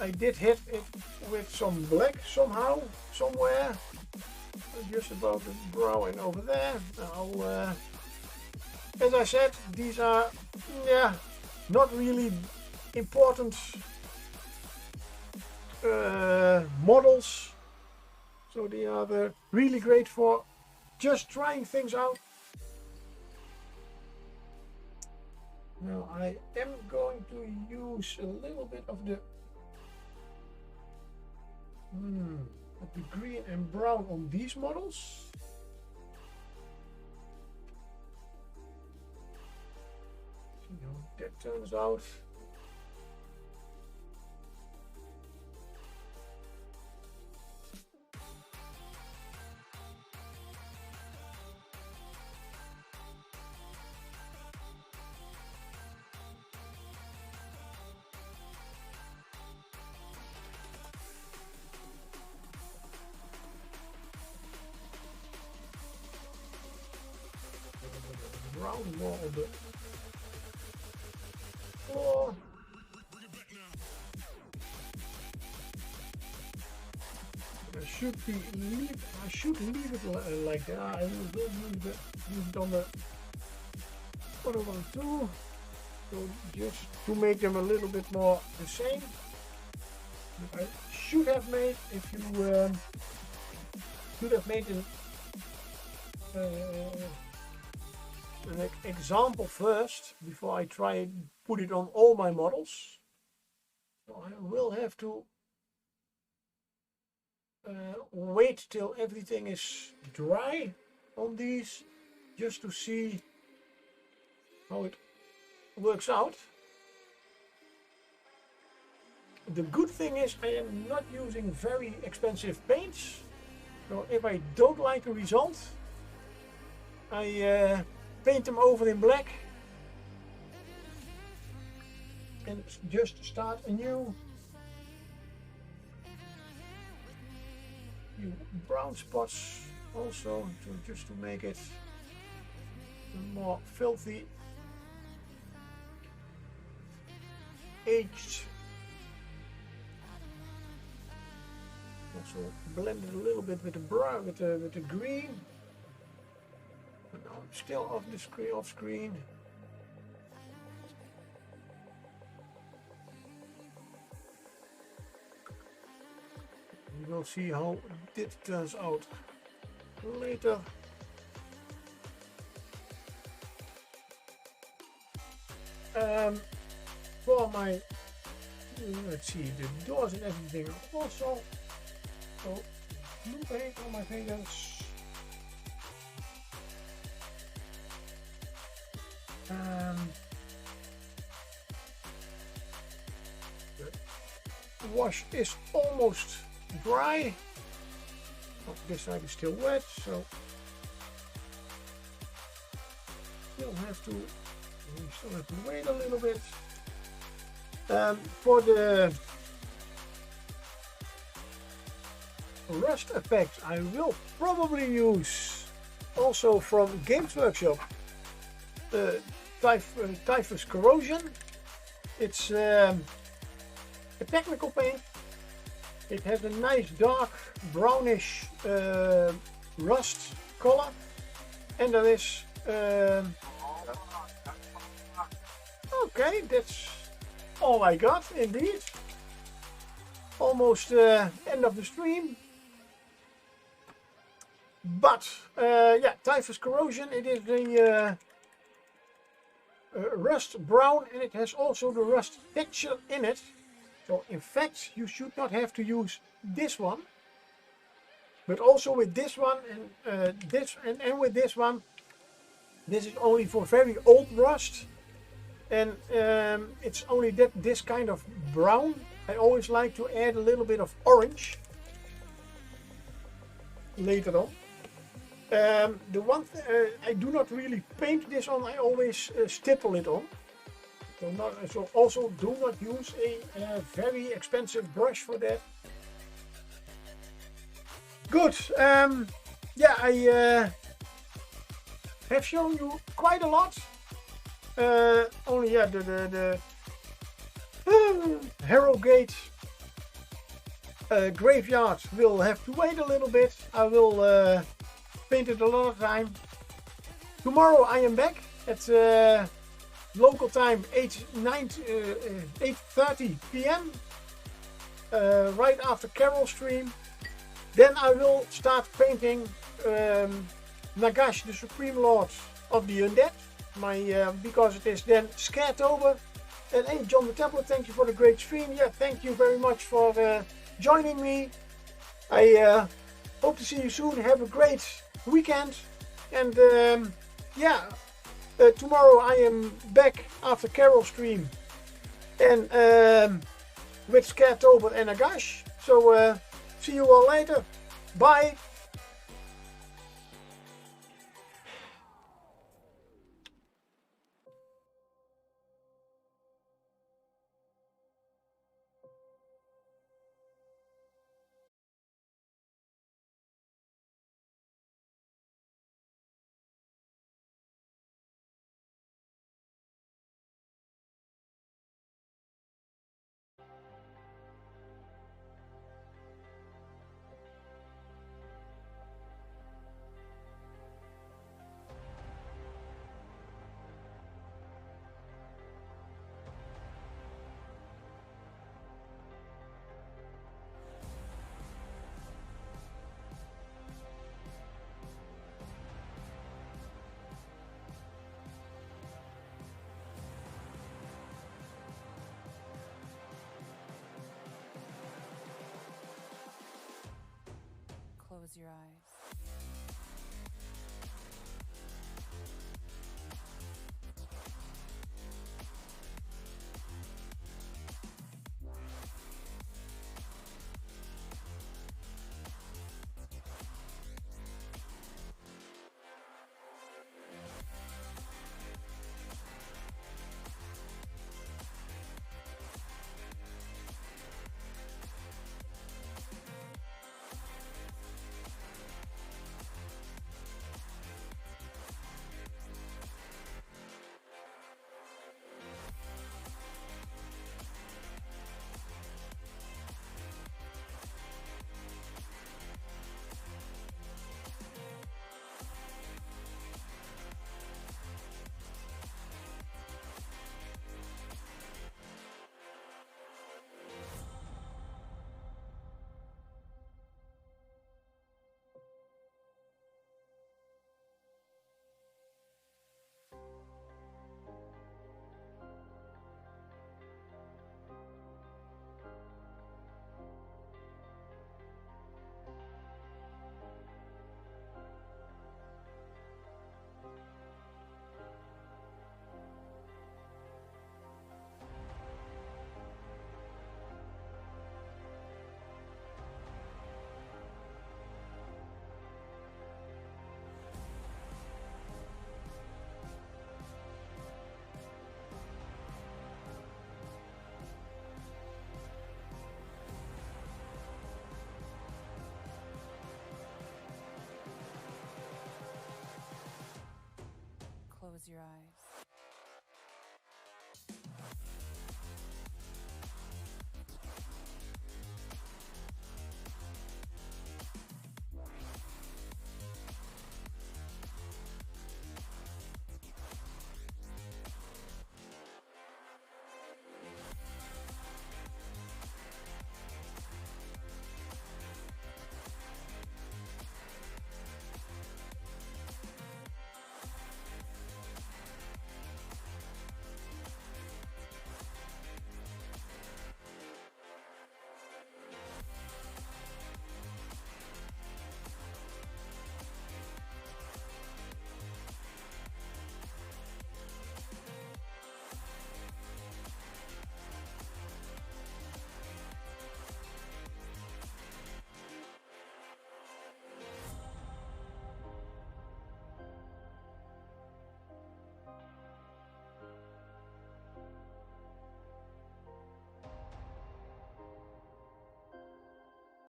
I did hit it with some black somehow, somewhere. Just about the brow and over there. Now, as I said, these are, yeah, not really important models. So they are really great for just trying things out. Now I am going to use a little bit of the green and brown on these models. See how that turns out. Brown more on the floor. I should leave it like that. I will use it on the other one too. So just to make them a little bit more the same. But I should have made, if you should have made an example first before I try and put it on all my models. So I will have to wait till everything is dry on these just to see how it works out. The good thing is I am not using very expensive paints, so if I don't like the result, I paint them over in black and just start a new brown spots also just to make it more filthy, aged. Also blend it a little bit with the brown, with the green. But now I'm still off screen. You will see how it turns out later. For my, let's see, the doors and everything also. So blue paint on my fingers. The wash is almost dry. Oh, this side is still wet, so we still have to wait a little bit. For the rust effect, I will probably use also from Games Workshop Typhus Corrosion. It's a technical paint. It has a nice dark brownish rust color, and there is okay, that's all I got indeed. almost end of the stream. But yeah, Typhus Corrosion, it is the rust brown, and it has also the rust texture in it. So in fact you should not have to use this one. But also with this one and with this one, this is only for very old rust. And it's only this kind of brown. I always like to add a little bit of orange later on. The one I do not really paint this on, I always stipple it on. So also do not use a very expensive brush for that. Good. Yeah, I have shown you quite a lot. Only yeah, the Harrowgat graveyard will have to wait a little bit. I will paint it a lot of time. Tomorrow I am back at local time 8:30 p.m. Right after Carol stream. Then I will start painting Nagash, the Supreme Lord of the Undead. Because it is then Scaretober. And hey, John the Tablet, thank you for the great stream. Yeah, thank you very much for joining me. I hope to see you soon. Have a great weekend. And yeah, tomorrow I am back after Carol stream. And with Scaretober and Nagash. So see you all later. Bye. Close your eyes. Close your eyes.